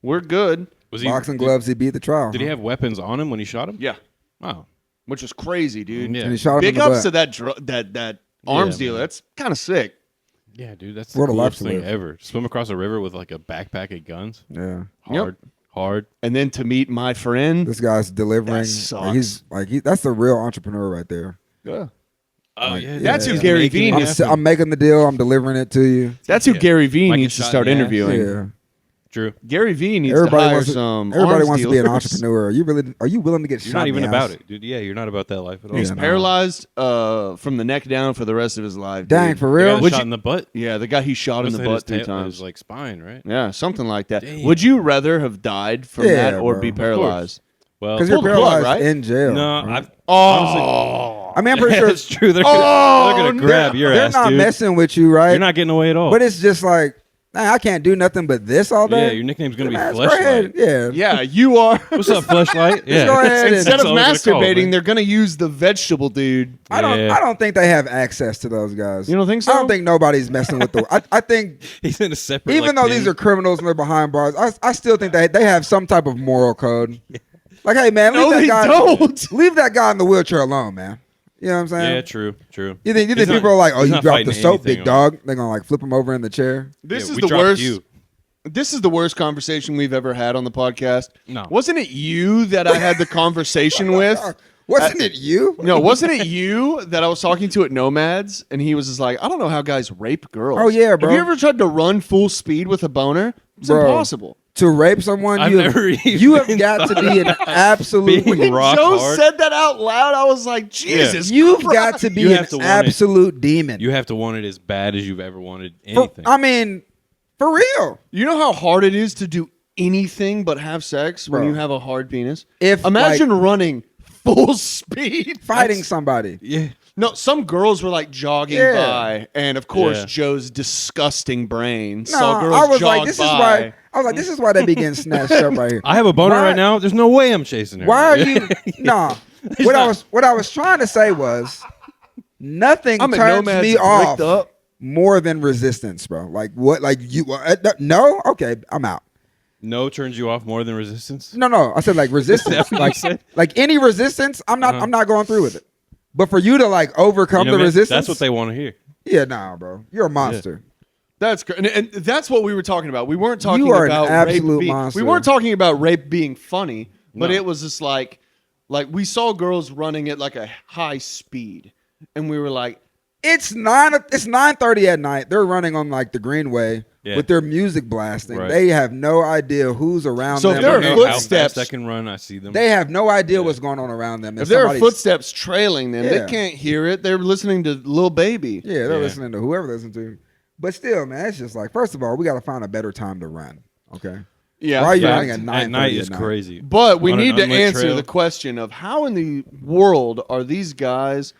We're good. Was he Boxing gloves, he beat the trial. Did he have weapons on him when he shot him? Yeah, Wow. which is crazy, dude. Yeah. And he shot him Big in the ups butt. to that arms Yeah, dealer. man. That's kind of sick. Yeah, dude, that's What the a life coolest to thing live. ever. Swim across a river with like a backpack of guns. Yeah. Hard. And then to meet my friend. This guy's delivering. That sucks. That's the real entrepreneur right there. Yeah. Oh Like, yeah, that's who he's Gary making Vee it needs. I'm, happen. I'm making the deal. I'm delivering it to you. That's who Yeah. Gary Vee Might get needs to shot start in the ass. interviewing. Yeah. True. Gary Vee needs Everybody to hire wants to. some Everybody arms wants to be an dealers. entrepreneur. Are you willing to get You're shot? not in even the about ass? it, dude. Yeah, you're not about that life at all. He's Yeah, no. paralyzed from the neck down for the rest of his life. Dang, dude. for The guy real? that Would shot you- in the butt. Yeah, the guy he shot in Must the have hit butt 3 his times. His, like spine, right? Yeah, something like that. Damn. Would you rather have died from Yeah, that or bro. be Of paralyzed? Well, Because you're Pull the plug, paralyzed right? in jail. no, right? Oh, I mean, I'm pretty sure it's true. They're gonna grab your they're ass, not dude. messing with you, right? You're not getting away at all. But it's just like, nah, I can't do nothing but this all day. Yeah, your nickname's gonna be Man, go ahead. Fleshlight. Yeah. yeah, you are. What's up, Fleshlight? Yeah. go ahead and- Instead That's of all they're gonna call it, masturbating, man. they're gonna use the vegetable dude. I don't think they have access to those guys. You don't think so? I don't think nobody's messing with the. I think He's in a separate. even though these are criminals and they're behind bars, I still think they have some type of moral code. Like, hey man, No, they don't. leave that guy in the wheelchair alone, man. You know what I'm saying? Yeah, true. You think He's people not- are like, oh, he's you not dropped fighting the soap, anything big on dog? They're gonna like flip him over in the chair. This Yeah, is we the dropped worst. you. This is the worst conversation we've ever had on the podcast. No. Wasn't it you that I had the conversation with? Wasn't it you? No, wasn't it you that I was talking to at Nomads? And he was just like, I don't know how guys rape girls. Oh, yeah, bro. Have you ever tried to run full speed with a boner? It's Bro. impossible. To rape someone, I've you never you have even got to thought be an about absolute. being When rock Joe hard. said that out loud, I was like, Jesus. You've got to be You an have to want it. absolute demon. You have to want it as bad as you've ever wanted For- anything. I mean, for real. You know how hard it is to do anything but have sex when Bro. you have a hard penis? If, Imagine running full speed. Fighting somebody. yeah. No, some girls were like jogging Yeah. by, and of course Yeah. Joe's disgusting brain No, saw girls I was jog like, this by. is why. I was like, this is why they be getting snatched up right here. I have a boner Why- right now. There's no way I'm chasing her. Why are you? Nah. What I was trying to say was, nothing I'm at turns Nomads me bricked off up. more than resistance, bro. Like what? Like you? No. Okay, I'm out. No turns you off more than resistance? No. I said like resistance. Is that what you like said? like any resistance, I'm not. Uh-huh. I'm not going through with it. But for you to like overcome You know, the man, resistance, That's what they want to hear. Yeah, nah, bro. You're a monster. That's great, and that's what we were talking about. We weren't talking You are an about absolute rape being, monster. We weren't talking about rape being funny, but No. it was just like we saw girls running at like a high speed, and we were like, It's 9:30 at night. They're running on like the Greenway Yeah. with their music blasting. Right. They have no idea who's around So them. if there or are How anything. footsteps- fast I can run, I see them. They have no idea what's going on around them. if there are somebody's- footsteps trailing them, Yeah. they can't hear it. They're listening to Lil Baby. Yeah, they're Yeah. listening to whoever they listen to. But still, man, it's just like, first of all, we got to find a better time to run. Okay. Yeah, Why are you fact. running at 9:30 At night is at night? crazy. But we On an need to unlit answer trail. the question of how in the world are these guys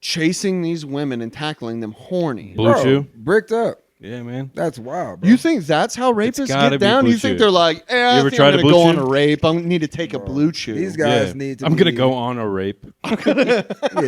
chasing these women and tackling them horny? Blue Bro, Chew? bricked up. Yeah, man. That's wild, bro. You think that's how rapists gotta get be down? Blue You think Chew. they're like, You I ever think tried I'm a gonna Blue go on Chew? a rape. I need to take a Bro, Blue Chew. These guys need to I'm gonna be- go on a rape. Yeah.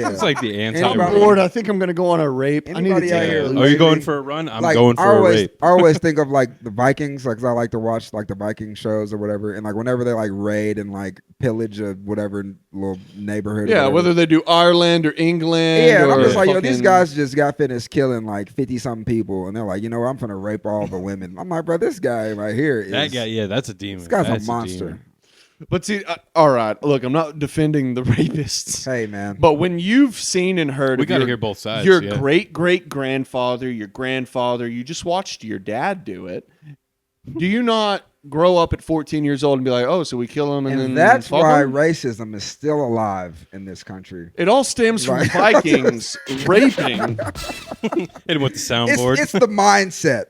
It's like the I'm Anybody- bored. I think I'm gonna go on a rape. I need to Anybody take out a here Blue Are you lately- going for a run? I'm like, going for I always, a rape. I always think of like the Vikings, like 'cause I like to watch like the Viking shows or whatever, and like whenever they like raid and like pillage a whatever little neighborhood. or Yeah, whatever. whether they do Ireland or England. Yeah, and I'm or just like, yo, these fucking- guys just got finished killing like 50-something people, and they're like, you know what, I'm gonna rape all the women. I'm like, bro, this guy right here is That guy, yeah, that's a demon. this guy's That's a monster. demon. But see, all right. Look, I'm not defending the rapists. Hey, man. But when you've seen and heard, We of gotta your- hear both sides, Your yeah. great grandfather, your grandfather, you just watched your dad do it. Do you not grow up at 14 years old and be like, oh, so we kill him and then And that's fuck why him? racism is still alive in this country. It all stems from Right. Vikings raping. Hit him with the soundboard. It's the mindset.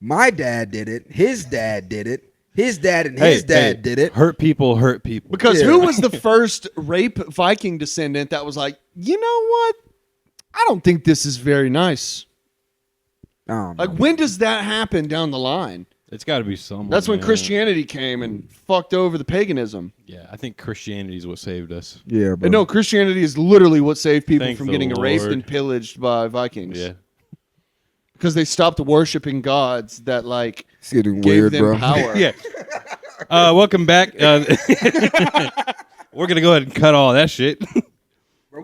My dad did it. His dad did it. His dad and his dad did it. Hurt people hurt people. Because Yeah. who was the first rape Viking descendant that was like, you know what? I don't think this is very nice. Like, when does that happen down the line? It's got to be someone. That's when man. Christianity came and fucked over the paganism. Yeah, I think Christianity is what saved us. Yeah, bro. And no, Christianity is literally what saved people Thank from the getting raped Lord. and pillaged by Vikings. Yeah. Because they stopped worshiping gods that, like, It's getting gave weird, them bro. power. Yeah. Welcome back. We're gonna go ahead and cut all that shit.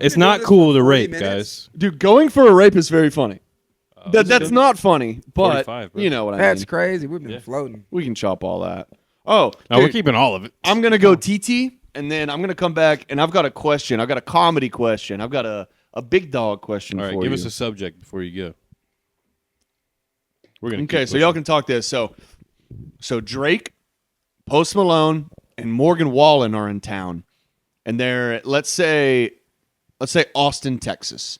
It's not cool to rape, guys. Dude, going for a rape is very funny. That's not funny, but 45, bro. you know what I That's mean. crazy. We've been Yeah. floating. We can chop all that. Oh, No, we're dude, keeping all of it. I'm going to go TT, and then I'm going to come back, and I've got a question. I've got a comedy question. I've got a big dog question All right, for give you. us a subject before you go. We're gonna Okay, keep so y'all pushing. can talk this. So Drake, Post Malone, and Morgan Wallen are in town, and they're let's say Austin, Texas,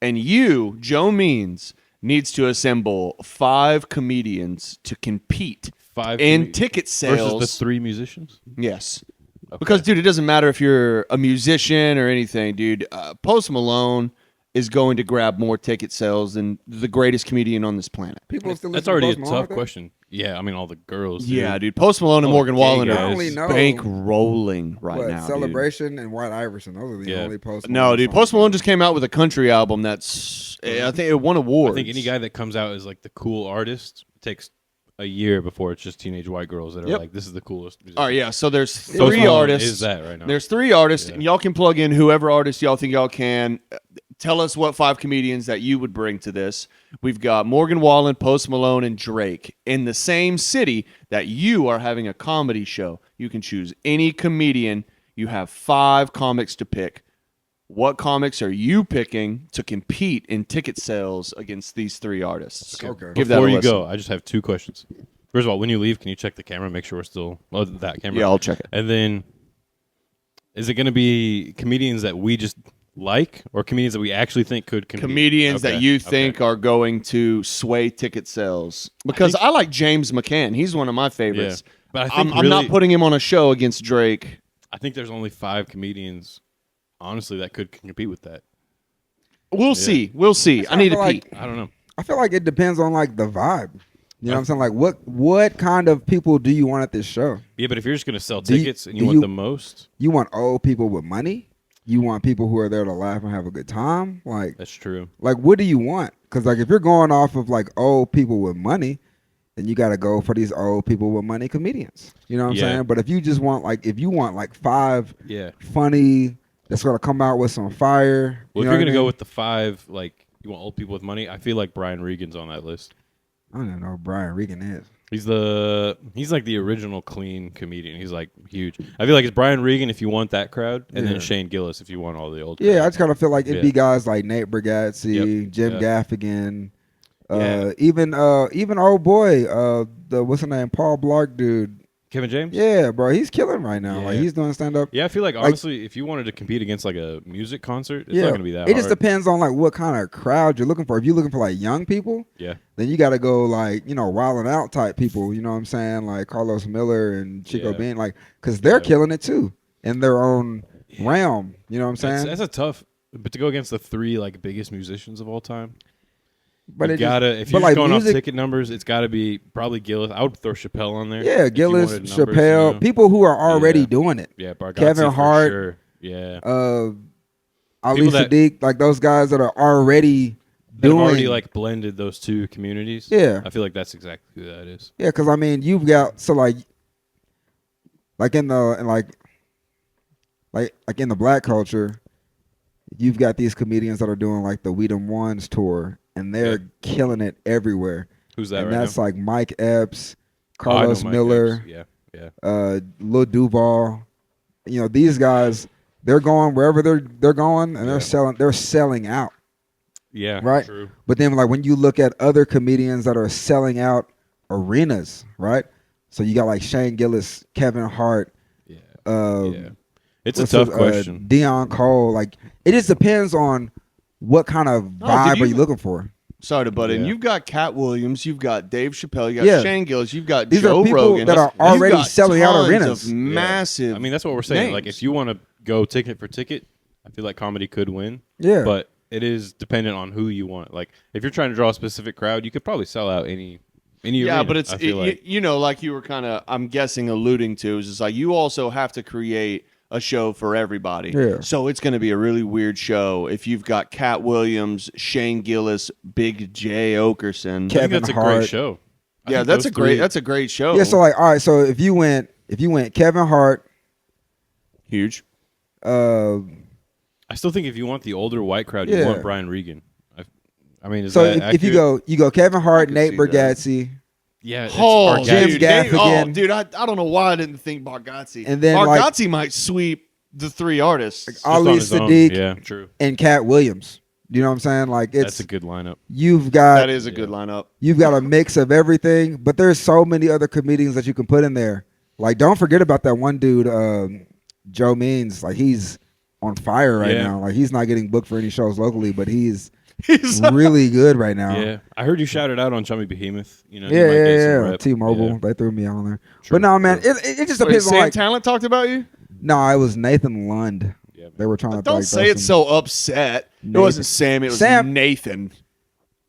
and you, Joe Means, needs to assemble 5 comedians to compete 5 in ticket sales versus the 3 musicians. Yes. Because, dude, it doesn't matter if you're a musician or anything, dude. Post Malone is going to grab more ticket sales than the greatest comedian on this planet. People still That's listen to already a Post Malone, tough I think? question. Yeah, I mean all the girls. Yeah, dude. Post Malone and All the Morgan gay Wallen guys. are I only know- bankrolling right What, now, dude. Celebration and White Iverson. Those are the Yeah. only Post No, Malone dude. songs. Post Malone just came out with a country album that's, I think it won awards. I think any guy that comes out as like the cool artist takes a year before it's just teenage white girls that are Yep. like, this is the coolest. Musician. All right, yeah. So there's Post 3 Malone artists. is that right now? There's 3 artists, Yeah. and y'all can plug in whoever artist y'all think y'all can. Tell us what 5 comedians that you would bring to this. We've got Morgan Wallen, Post Malone, and Drake in the same city that you are having a comedy show. You can choose any comedian. You have 5 comics to pick. What comics are you picking to compete in ticket sales against these 3 artists? Okay. Give that Before a you listen. go, I just have 2 questions. First of all, when you leave, can you check the camera, make sure we're still that camera? Yeah, I'll check it. And then, is it going to be comedians that we just like, or comedians that we actually think could compete? Comedians that Okay, you okay. think are going to sway ticket sales. Because I like James McCann. He's one of my favorites. Yeah. But I think I'm not really- putting him on a show against Drake. I think there's only 5 comedians, honestly, that could compete with that. We'll see. We'll see. I need to feel like- peek. I don't know. I feel like it depends on like the vibe. You know what I'm saying? Like what kind of people do you want at this show? Yeah, but if you're just going to sell Do you- tickets and do you want you- the most, You want old people with money? You want people who are there to laugh and have a good time? that's true. Like what do you want? Because like if you're going off of like old people with money, then you got to go for these old people with money comedians. You know what I'm Yeah. saying? But if you just want like if you want like 5 Yeah. funny that's gonna come out with some fire. Well, you if know you're going to what I go mean? with the 5, like, you want old people with money, I feel like Brian Regan's on that list. I don't even know who Brian Regan is. He's like the original clean comedian. He's like huge. I feel like it's Brian Regan if you want that crowd, and Yeah. then Shane Gillis if you want all the old. Yeah, I crowd. just kind of feel like it'd Yeah. be guys like Nate Bargatze, Yep. Jim Yeah. Gaffigan, Yeah. even old boy, the what's his name, Paul Blart dude. Kevin James. Yeah, bro, he's killing right now. Like Yeah. he's doing stand up. Yeah, I feel like honestly, if you wanted to compete against like a music concert, it's not going to be that It hard. just depends on like what kind of crowd you're looking for. If you're looking for like young people, Yeah. then you got to go like Wildin' Out type people. You know what I'm saying? Like Carlos Miller and Chico Yeah. Bean, like because they're Yeah. killing it too in their own realm. You know what I'm saying? That's a tough, but to go against the 3 like biggest musicians of all time, But You it gotta just, if but you're like going music, off ticket numbers, it's got to be probably Gillis. I would throw Chappelle on there. yeah, if you Gillis, wanted numbers, Chappelle, you know. people who are already Yeah. doing it. Yeah, Bargatze Kevin for Hart, sure. Yeah, Ali People that- Sadiq, like those guys that are already that have doing. already like blended those two communities. Yeah. I feel like that's exactly who that is. Yeah, because I mean, you've got like in the like in the black culture, you've got these comedians that are doing like the We Dem Ones tour, and they're killing it everywhere. Who's that And right that's now? like Mike Epps, Oh, I know Carlos Mike Miller, Epps. Yeah, yeah. Lil Duval. You know, these guys, they're going wherever they're going, and Yeah. they're selling out. Yeah, Right. true. But then, like, when you look at other comedians that are selling out arenas, right? So you got like Shane Gillis, Kevin Hart, Yeah. yeah. It's a tough question. Dion Cole. Like, it just depends on what kind of vibe are you looking for. Sorry to butt in. Yeah. You've got Cat Williams, you've got Dave Chappelle, you got Yeah. Shane Gillis, you've got These Joe are people Rogan. that are You've already got selling out tons arenas. Of massive. I mean, that's what we're saying. Like, names. if you want to go ticket for ticket, I feel like comedy could win. Yeah. But it is dependent on who you want. Like, if you're trying to draw a specific crowd, you could probably sell out any yeah, arena, but it's I feel like. you know, like you were kind of, I'm guessing, alluding to is just like you also have to create a show for everybody. Yeah. So it's going to be a really weird show if you've got Cat Williams, Shane Gillis, Big J Okerson. I think Kevin that's a Hart. great show. I Yeah, think that's those a great show. Yeah, so like, all right, so if you went Kevin Hart, huge. uh, I still think if you want the older white crowd, you Yeah. want Brian Regan. I mean, is so that if you accurate? go Kevin Hart, I could Nate see that. Bargatze, Yeah, it's Oh, Bargatze. Jim dude, Gaff again. dude, I don't know why I didn't think Bargatze. And then, like- Bargatze might sweep the three artists. Just on Ali his own. Sadiq, Yeah, true. and Cat Williams. You know what I'm saying? Like, That's it's a good lineup. you've got That is a good lineup. you've got a mix of everything, but there's so many other comedians that you can put in there. Like, don't forget about that one dude, Joe Means. Like, he's on fire right Yeah. now. Like, he's not getting booked for any shows locally, but he's He's really good right now. Yeah, I heard you shouted out on Chummy Behemoth. You know, you Yeah, might yeah, get some yeah. rep. T-Mobile, Yeah. they threw me on there. True, But no, man, true. it just Wait, depends on Sam like. Talent talked about you? No, it was Nathan Lund. Yeah, man. They were trying to Don't like, say throw it some- so upset. Nathan. It wasn't Sam. It was Sam- Nathan.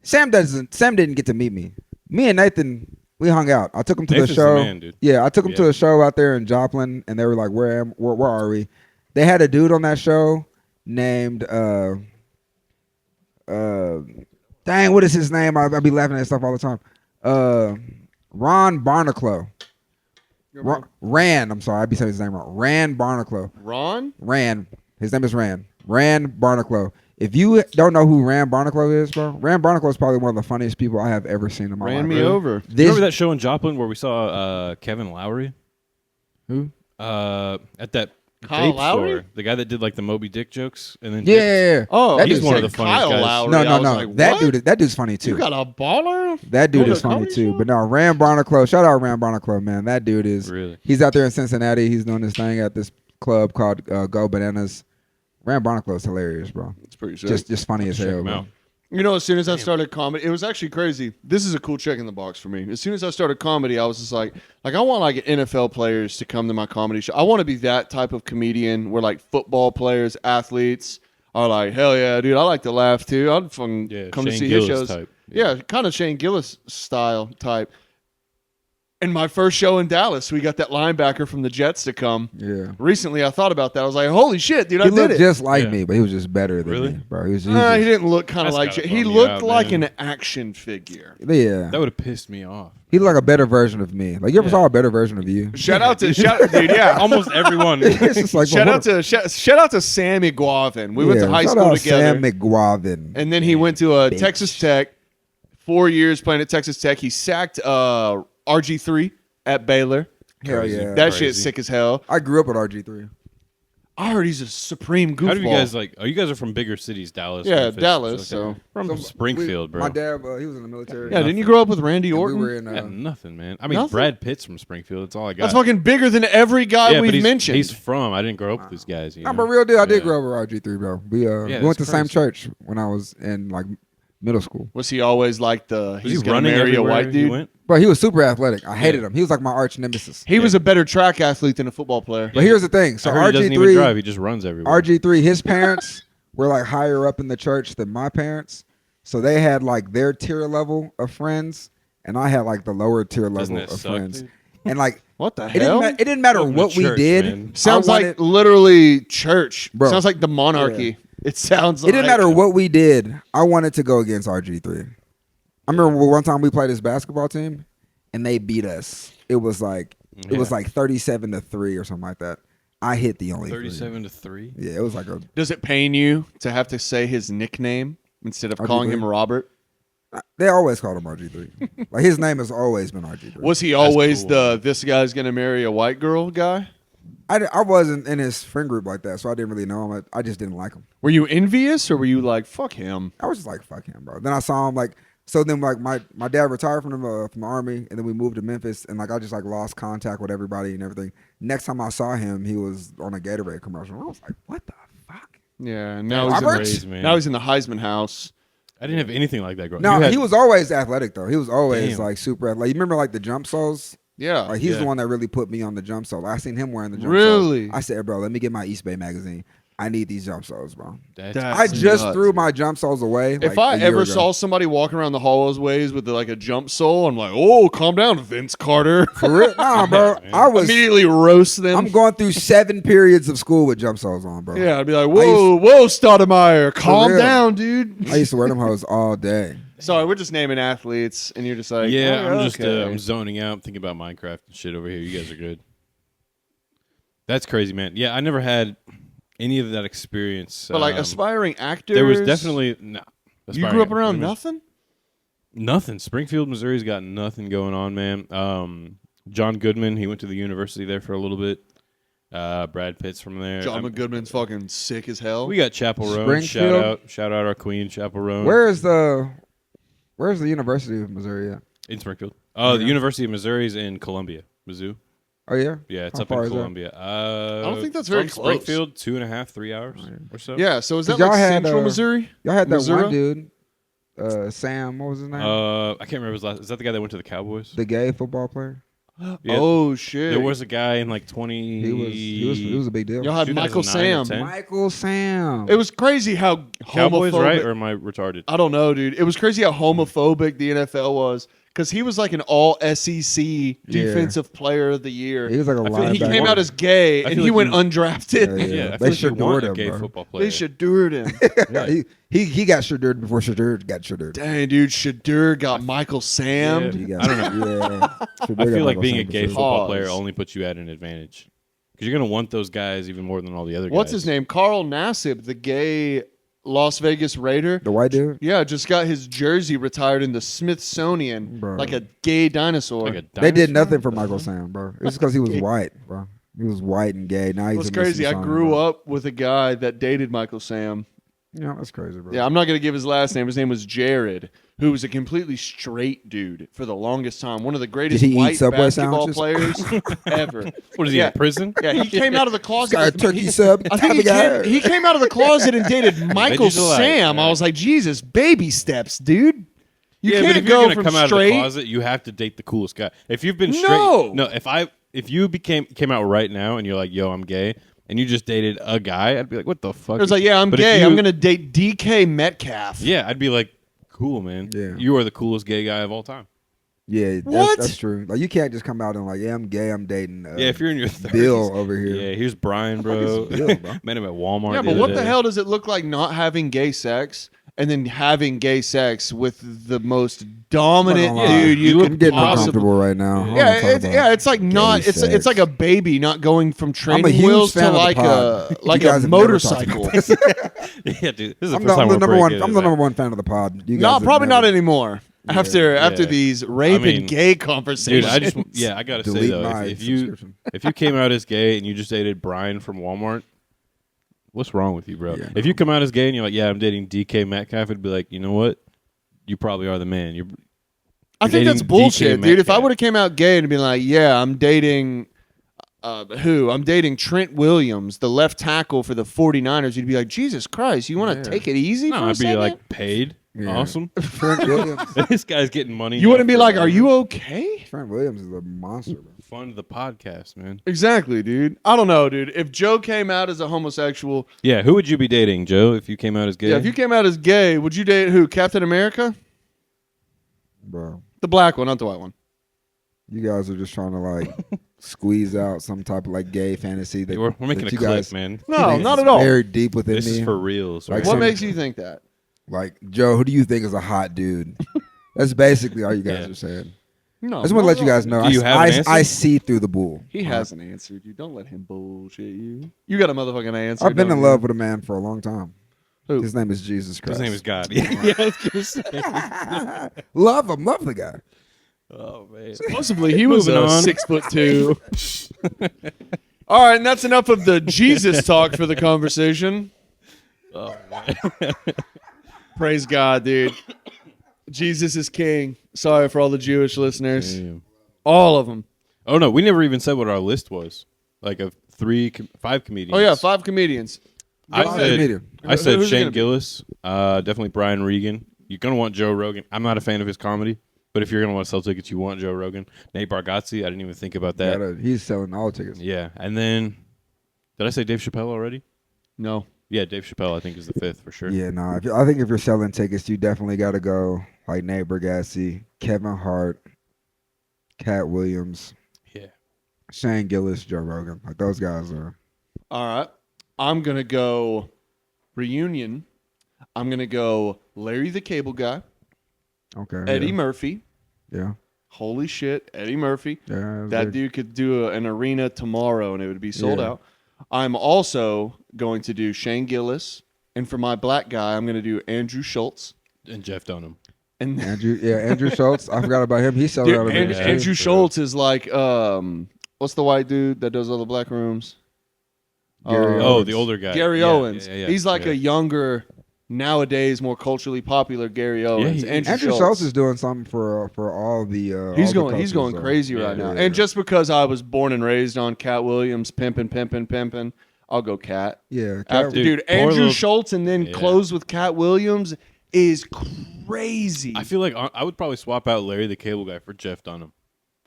Sam didn't get to meet me. Me and Nathan, we hung out. I took him to Nathan's the the show. man, dude. Yeah, I took him to Yeah. a show out there in Joplin, and they were like, "Where are we?" They had a dude on that show named dang, what is his name? I be laughing at stuff all the time. Ron Barnaclough. Rand. I'm sorry, I be saying his name wrong. Rand Barnaclough. Ron? Rand. His name is Rand. Rand Barnaclough. If you don't know who Rand Barnaclough is, bro, Rand Barnaclough is probably one of the funniest people I have ever seen in my life. Ran me bro. over. You This, remember that show in Joplin where we saw Kevin Lowry? Who? At that Kyle vape Lowry? store, the guy that did like the Moby Dick jokes, and then Yeah, yeah, yeah. Oh, That he's dude's one of sick. the funniest Kyle guys. Lowry. No, I no, was no. like, That what? that dude's funny too. You got a baller? That dude Doing is a funny comedy too. show? But no, Rand Barnaclough. Shout out Rand Barnaclough, man. That dude is. Really? He's out there in Cincinnati. He's doing this thing at this club called Go Bananas. Rand Barnaclough is hilarious, bro. It's pretty sick. Just funny as Check hell, him bro. out. You know, as soon as I started comedy, it was actually crazy. This is a cool check in the box for me. As soon as I started comedy, I was just like I want like NFL players to come to my comedy show. I want to be that type of comedian where like football players, athletes are like, hell yeah, dude, I like to laugh too. I'd fucking come to Shane see Gillis his shows. type. Yeah, kind of Shane Gillis style type. And my first show in Dallas, we got that linebacker from the Jets to come. Yeah. Recently, I thought about that. I was like, holy shit, dude, I He did looked it. just like Yeah. me, but he was just better than Really? me, bro. He was He just, didn't look kind of That's like gotta he bum you looked out, like man. an action figure. yeah. That would have pissed me off. He looked like a better version of me. Like, you ever Yeah. saw a better version of you? Shout out to dude, yeah. Almost everyone. It's just like, Shout well, out to shout out to Sammy Guavin. We went to high shout school out together, Sam McGuavin. and then he went to Bitch. Texas Tech. 4 years playing at Texas Tech. He sacked RG3 at Baylor. Hell Crazy. yeah. That Crazy. shit's sick as hell. I grew up with RG3. I heard he's a supreme goofball. How do you guys like? Oh, you guys are from bigger cities, Dallas. Yeah, Memphis, Dallas, stuff like so- that. from Springfield, bro. My dad, he was in the military. Yeah, didn't you grow up with Randy And we Orton? were in, Yeah, nothing, man. I mean, Nothing? Brad Pitt's from Springfield. That's all I got. That's fucking bigger than every guy yeah, but we've he's, mentioned. He's from. I didn't grow up with these guys. You Nah, know? but real deal, I did Yeah. grow up with RG3, bro. We went that's to the same crazy. church when I was in like middle school. Was he always like Was he's he gonna running marry a everywhere white he dude? went? Bro, he was super athletic. I hated him. He was like my arch nemesis. He was a better track athlete than a football player. But here's the thing. So I heard he doesn't even RG3, drive. He just runs everywhere. RG3, his parents were like higher up in the church than my parents. So they had like their tier level of friends, and I had like the lower tier Doesn't level that of suck, friends. dude? And like What the it hell? didn't matter Welcome to what we church, did. man. Sounds I like wanted- literally church. Bro. Sounds like the monarchy. It sounds like It didn't matter what we did. I wanted to go against RG3. I remember one time we played this basketball team, and they beat us. It was like 37-3 or something like that. I hit the only 37-3. Yeah, it was like a. Does it pain you to have to say his nickname instead of calling RG3? him Robert? They always called him RG3. Like his name has always been RG3. Was he always cool. the this guy's gonna marry a white girl guy? I wasn't in his friend group like that, so I didn't really know him. I just didn't like him. Were you envious or were you like fuck him? I was just like, fuck him, bro. Then I saw him like. So then, like my dad retired from the army, and then we moved to Memphis, and like I just like lost contact with everybody and everything. Next time I saw him, he was on a Gatorade commercial. I was like, what the fuck? Yeah, now Robert? now he's in the Heisman house. I didn't have anything like that growing No, up. he was always athletic though. He was always Damn. like super athletic. You remember like the jump soles? Yeah. Like he's Yeah. the one that really put me on the jump sole. I seen him wearing the jump Really? soles. I said, bro, let me get my East Bay magazine. I need these jump soles, bro. That's I just threw my jump soles away. If like, I a year ever ago. saw somebody walking around the hallways with like a jump sole, I'm like, oh, calm down, Vince Carter. For real, nah, bro, man. I was. Immediately roast them. I'm going through 7 periods of school with jump soles on, bro. Yeah, I'd be like, whoa, Stoudemire, calm real. down, dude. I used to wear them hoes all day. Sorry, we're just naming athletes, and you're just like, yeah, oh, I'm just okay. I'm zoning out. I'm thinking about Minecraft and shit over here. You guys are good. That's crazy, man. Yeah, I never had any of that experience. But like aspiring actors, there was definitely no. You grew up around nothing. Nothing. Springfield, Missouri's got nothing going on, man. John Goodman, he went to the university there for a little bit. Brad Pitt's from there. John Goodman's fucking sick as hell. We got Chapel Roan. Springfield? Shout out our queen, Chapel Roan. Where's the University of Missouri at? In Springfield. Oh, the University of Missouri is in Columbia, Mizzou. Oh yeah. Yeah, it's How up far in is that? Columbia. I don't think that's from very close. Springfield, 2.5, 3 hours or so. Yeah, so is that Y'all like had, Central Missouri? Y'all had that Missouri? one dude, Sam. What was his name? I can't remember his last. Is that the guy that went to the Cowboys? The gay football player. Yeah. Oh shit! There was a guy in like 20. He was a big deal. Y'all had Michael 2009 or Sam. 10. Michael Sam. It was crazy how Cowboys, homophobic. right? Or am I retarded? I don't know, dude. It was crazy how homophobic the NFL was because he was like an all SEC defensive player of the year. He was like a feel like He linebacker. came out as gay I and feel he like went you- undrafted. Yeah, Yeah, I They feel like should you want do a it, gay bro. football player. They Shadured him. Yeah, he got Shadur before Shadur got Shadur. Dang, dude, Shadur got Michael Sam. He got, I don't know. Yeah, Shadur I got feel like Michael being a Sam gay for sure. football Pause. player only puts you at an advantage because you're gonna want those guys even more than all the other guys. What's his name? Carl Nassib, the gay Las Vegas Raider. The white dude. Yeah, just got his jersey retired in the Smithsonian Bro. like a gay dinosaur. Like a They did dinosaur? nothing for Michael Sam, bro. It was because he was white, bro. He was white and gay. Now he's It was in crazy. I Smithsonian, grew bro. up with a guy that dated Michael Sam. Yeah, that's crazy, bro. Yeah, I'm not going to give his last name. His name was Jared, who was a completely straight dude for the longest time. One of the greatest Did he eat white Subway basketball sandwiches? players ever. What is he Yeah. in prison? Yeah, he came out of the closet. Got a turkey sub. I think he came out of the closet and dated Michael Veggies alike, Sam. I yeah. was like, Jesus, baby steps, dude. You yeah, can't but if go you're gonna from come out of the straight. closet, you have to date the coolest guy. If you've been straight, No. if you came out right now and you're like, yo, I'm gay, and you just dated a guy, I'd be like, what the fuck? It was like, yeah, I'm But if gay. you- I'm gonna date DK Metcalf. Yeah, I'd be like, cool, man. Yeah. You are the coolest gay guy of all time. Yeah, What? that's true. Like you can't just come out and like, yeah, I'm gay. I'm dating. Yeah, if you're in your 30s. Bill over here. Yeah, here's Brian, bro. is Bill, bro? Met him at Walmart. Yeah, the but other what the day. hell does it look like not having gay sex and then having gay sex with the most dominant I'm not gonna lie. dude you I'm could getting possibly? uncomfortable right now. I don't wanna Yeah, talk about it's like not. gay It's sex. like a baby not going from I'm a training huge wheels fan to of the like pod. a like You guys a have never talked motorcycle. about this. Yeah, dude. This is the I'm first time the we're number one. breaking I'm into the that. number one fan of the pod. You guys No, have probably not never- anymore. After Yeah. these rape I mean, and gay Dude, conversations. I just I gotta say Delete though, my if you subscription. if you came out as gay and you just dated Brian from Walmart, what's wrong with you, bro? Yeah, if you come out as gay and you're like, yeah, I'm dating DK Metcalf, it'd be like, you know what? You probably are the man. I You're think that's dating bullshit, DK dude. If I Metcalf. would have came out gay and been like, yeah, I'm dating who? I'm dating Trent Williams, the left tackle for the 49ers. You'd be like, Jesus Christ, you want to Yeah. take it easy No, for a I'd be second? like paid. Yeah. Awesome. Trent Williams. This guy's getting money. You now wouldn't be for like, "Are you okay?" Trent Williams is a monster, bro. fund the podcast, man? Exactly, dude. I don't know, dude. If Joe came out as a homosexual, Yeah, who would you be dating, Joe, if you came out as gay? yeah, if you came out as gay, would you date who? Captain America? Bro, The black one, not the white one. you guys are just trying to like squeeze out some type of like gay fantasy that we're making that a you clip, guys man. No, think not is at all. Very deep within This me. is for reals. Like Right? What some- makes you think that? Like, Joe, who do you think is a hot dude? That's basically all you guys Yeah. are saying. No, I just want to let you guys know. Do you have an answer? I see through the bull. He hasn't answered you. Don't let him bullshit you. You got a motherfucking answer. I've been don't in you? love with a man for a long time. Who? His name is Jesus Christ. His name is God. Yeah, I was gonna say. Love him. Love the guy. Oh man. Supposedly he was Moving on. 6'2". All right, and that's enough of the Jesus talk for the conversation. Oh man. Praise God, dude. Jesus is king. Sorry for all the Jewish listeners. Damn. All of them. Oh no, we never even said what our list was. Like of 5 comedians. Oh, yeah, 5 comedians. I Go said, ahead. I said Who's it Shane gonna be? Gillis. Definitely Brian Regan. You're gonna want Joe Rogan. I'm not a fan of his comedy, but if you're gonna want to sell tickets, you want Joe Rogan. Nate Bargatze. I didn't even think about that. He's selling all tickets. Yeah, and then did I say Dave Chappelle already? No. Yeah, Dave Chappelle. I think is the 5th for sure. Yeah, no. I think if you're selling tickets, you definitely got to go like Nate Bargatze, Kevin Hart, Cat Williams, Yeah. Shane Gillis, Joe Rogan. Like those guys are. All right. I'm going to go Reunion. I'm going to go Larry the Cable Guy, Okay. Eddie yeah. Murphy. Yeah. Holy shit, Eddie Murphy. Yeah. That dude could do an arena tomorrow and it would be sold Yeah. out. I'm also going to do Shane Gillis. And for my black guy, I'm going to do Andrew Schultz. And Jeff Dunham. And Andrew Schultz. I forgot about him. He's selling dude, out of Andrew- it. Yeah, Andrew for Schultz is like, what's the white dude that does all the black rooms? Gary Oh, Owens. the older guy. Gary Yeah, Owens. yeah, yeah, He's like yeah. a younger, nowadays more culturally popular Gary Owens. he- Andrew Schultz is doing something for all the. He's all the going coaches, crazy Yeah, right now. yeah, And yeah. just because I was born and raised on Cat Williams, pimping, I'll go Cat. Yeah, After, Dude, dude, poor Andrew little- Schultz and then Yeah. close with Cat Williams is crazy. I feel like I would probably swap out Larry the Cable Guy for Jeff Dunham.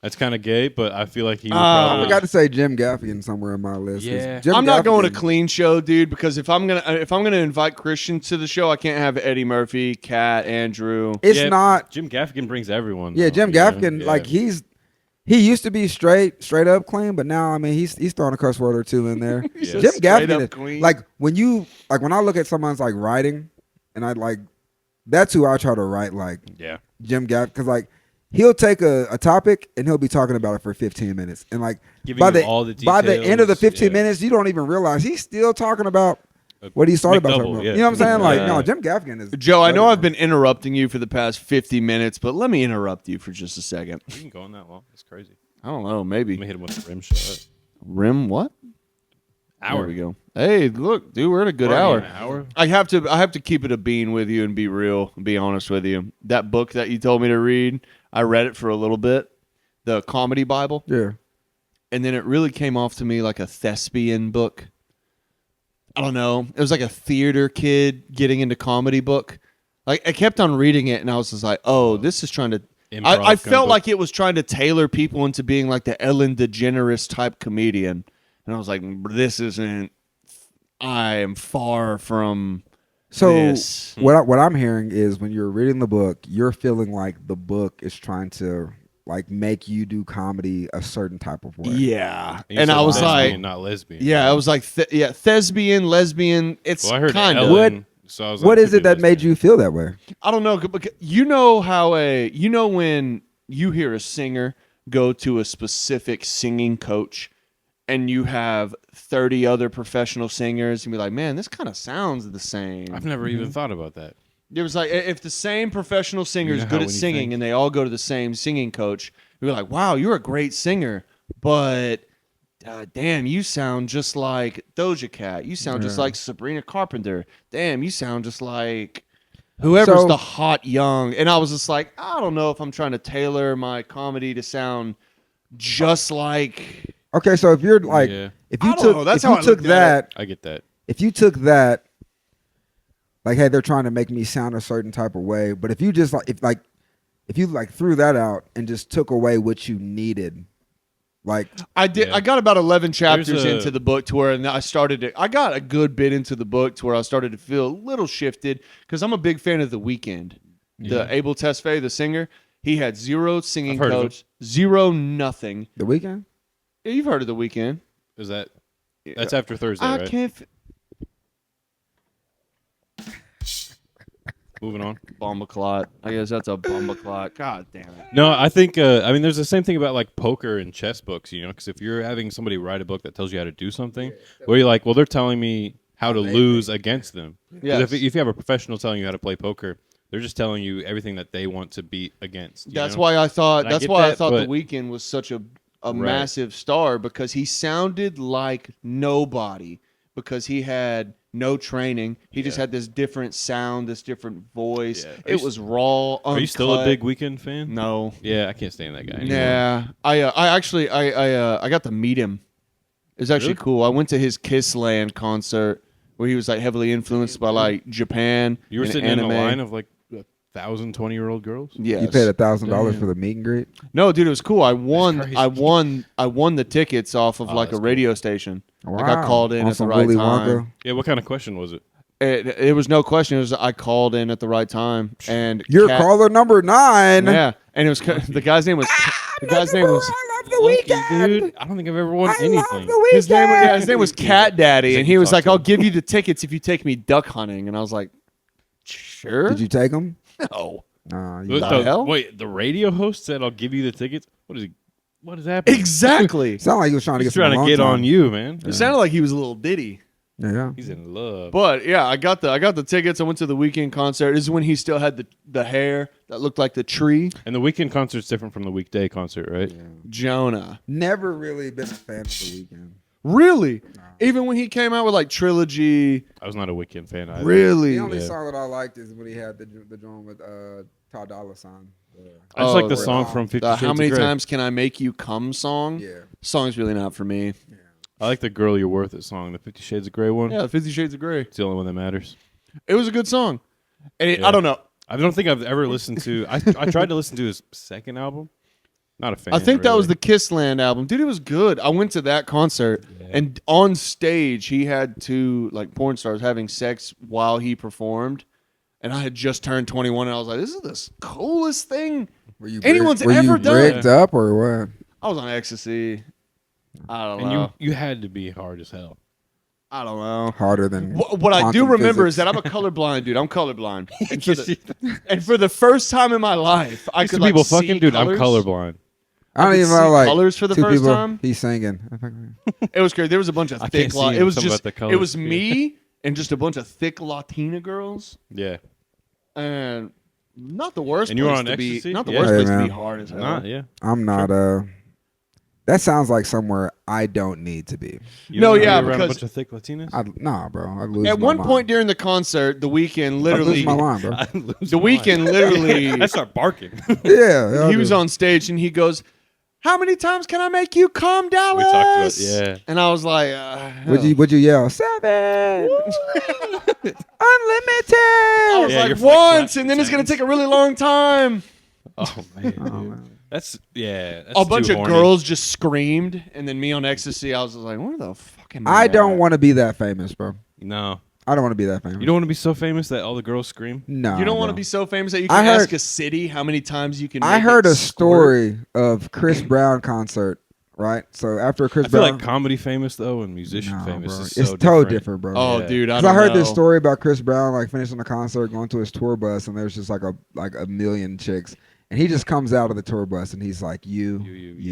That's kind of gay, but I feel like he would I probably. forgot to say Jim Gaffigan somewhere in my list. 'cause Yeah. Jim I'm not going to Gaffigan- clean show, dude, because if I'm gonna invite Christians to the show, I can't have Eddie Murphy, Cat, Andrew. It's Yeah, not. Jim Gaffigan brings everyone. Yeah, though, Jim you know? Gaffigan, Yeah. like he used to be straight up clean, but now I mean he's throwing a cuss word or two in there. Yeah. Jim Straight Gaffigan, up clean. like when I look at someone's like writing, and I like that's who I try to write like Yeah. Jim Gaffigan, because like he'll take a topic and he'll be talking about it for 15 minutes, and like Giving by you the all the by the end of the details, 15 yeah. minutes, you don't even realize he's still talking about what he started about. McDouble, Talking about. yeah. You know what I'm saying? Like Yeah. no, Jim Gaffigan is. Joe, I know better, I've been interrupting you for the past 50 minutes, but let me interrupt you for just a second. We can go on that long. That's crazy. I don't know, Let maybe. me hit him with a rim shot. Rim what? Hour. There we go. Hey, look, dude, we're at a good We're hour. at an hour. I have to keep it a bean with you and be real and be honest with you. That book that you told me to read, I read it for a little bit, the comedy Bible, Yeah. and then it really came off to me like a thespian book. I don't know. It was like a theater kid getting into comedy book. Like I kept on reading it and I was just like, oh, this is trying to Improv I kind of felt book. like it was trying to tailor people into being like the Ellen DeGeneres type comedian. And I was like, this isn't I am far from So this. what I'm hearing is when you're reading the book, you're feeling like the book is trying to like make you do comedy a certain type of way. Yeah. you And said I was lesbian, like, not lesbian. yeah, I was like, thespian, lesbian. It's Well, I heard kind of. Ellen, so I was What like, is could it be that made lesbian. you feel that way? I don't know. Because you know how when you hear a singer go to a specific singing coach and you have 30 other professional singers and be like, man, this kind of sounds the same. I've never even thought about that. It was like if the same professional singer is You know good how at when you singing think- and they all go to the same singing coach, you're like, wow, you're a great singer, but damn, you sound just like Doja Cat. You sound just Yeah. like Sabrina Carpenter. Damn, you sound just like whoever's So- the hot young. And I was just like, I don't know if I'm trying to tailor my comedy to sound just like. Okay, so if you're like Yeah. if I you don't took know, that's if how you I took looked at that I get that. if you took that Like, hey, they're trying to make me sound a certain type of way. But if you just if you threw that out and just took away what you needed, like I did. Yeah. I got about 11 chapters There's a- into the book to where I started to. I got a good bit into the book to where I started to feel a little shifted because I'm a big fan of The Weeknd, the Abel Tesfaye, the singer. He had zero singing I've heard of coach, zero nothing. The Weeknd. Yeah, you've heard of The Weeknd. Is that? That's after Thursday, I right? can't. Moving on. Bombaclot. I guess that's a bombaclot. God damn it. No, I think. I mean, there's the same thing about like poker and chess books. Because if you're having somebody write a book that tells you how to do something, where you're like, well, they're telling me how to lose against them. 'Cause Yes. if you have a professional telling you how to play poker, they're just telling you everything that they want to beat against. That's know? why I thought. And I That's get why I that, thought The but- Weeknd was such a Right. massive star because he sounded like nobody because he had no training. He just Yeah. had this different sound, this different voice. Yeah. It was raw. Are you still a uncut. big Weekend fan? No. Yeah, I can't stand that guy. Anymore. Yeah. I actually I got to meet him. It was actually Really? cool. I went to his Kissland concert where he was like heavily influenced by like Japan. You were and sitting anime. in a line of like 1,000 20-year-old girls. Yes. You paid $1,000 Damn. for the meet and greet. No, dude, it was cool. I won. crazy. I won the tickets off of like a that's radio station. Wow. I got called in On at the some right Willy time. Wonka. Yeah, what kind of question was it? It was no question. It was I called in at the right time, and You're Kat- caller number 9. Yeah, and it was the guy's name was the guy's name was I love the Weeknd. Dude, I don't think I've ever won I love anything. the Weeknd. his name was Cat Daddy, and he was like, "I'll give you the tickets if you take me duck hunting." And I was like, "Sure." Did you take him? No. Nah, you What the hell? Wait, the radio host said, "I'll give you the tickets." What is happening? Exactly. sound like he was trying to He's get some trying to alone get time. on you, man. It sounded like he was a little ditty. Yeah. He's in love. But yeah, I got the tickets. I went to the Weekend concert. This is when he still had the hair that looked like the tree. And the weekend concert's different from the weekday concert, right? Jonah. Never really been a fan of the Weeknd. Really? Even when he came out with like Trilogy. I was not a weekend fan either. Really? The only Yeah. song that I liked is when he had the joint with Todd Dolla $ign. I just like the Oh, song wow. from 50 The Shades How many of Grey. times can I make you come song? Yeah. Song's really not for me. I like the Girl You're Worth It song, the 50 Shades of Grey one. Yeah, 50 Shades of Grey. It's the only one that matters. It was a good song. And Yeah. I don't know. I don't think I've ever listened to. I tried to listen to his second album. Not a fan. I think that was really. the Kissland album. Dude, it was good. I went to that concert and on stage he had two like porn stars having sex while he performed. And I had just turned 21 and I was like, this is the coolest thing Were you anyone's were ever you done. rigged up or what? I was on ecstasy. I don't And know. you had to be hard as hell. I don't know. Harder than What I do quantum remember physics. is that I'm a colorblind dude. I'm colorblind. And for the first time in my life, I Used could to like people see fucking dude. colors. I'm colorblind. I don't could even see know like colors for the two first people, time. He's singing. It was great. There was a bunch of I thick. can't see It was something just. about the It was colors. me and just a bunch of thick Latina girls, Yeah. and not the worst. And you were place on to be. ecstasy? Not the Yeah. worst Hey, place to man. be hard as hell. Not yeah. I'm not that sounds like somewhere I don't need to be. You No, don't wanna yeah, be around because- a bunch of thick Latinas. Nah, bro. I'd lose At my one mind. point during the concert, the weekend I'd literally. lose my mind, bro. I'd lose The my weekend mind. literally. I start barking. Yeah. He was on stage and he goes, "How many times can I make you come, Dallas?" We talked about yeah. And I was like, Would you yell 7? Unlimited. I was Yeah, like you're like once, clapping and then it's gonna hands. take a really long time. Oh man, Oh, dude. man. That's That's A bunch too of horny. girls just screamed, and then me on ecstasy. I was just like, "Where the fuck am I?" I don't at? want to be that famous, bro. No, I don't want to be that famous. you don't want to be so famous that all the girls scream. No. You don't want bro. to be so famous that you I can heard- ask a city how many times you can. I make heard it a squirt. story of Chris Brown concert, right? So after a Chris I feel Brown, like comedy famous though and musician Nah, famous bro. is It's so totally different. different, bro. Oh, Yeah. dude, I Because don't I heard know. this story about Chris Brown like finishing the concert, going to his tour bus, and there's just like a million chicks, and he just comes out of the tour bus and he's like, you, and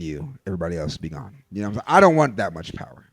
you. Everybody else be gone. You know what I'm saying? I don't want that much power.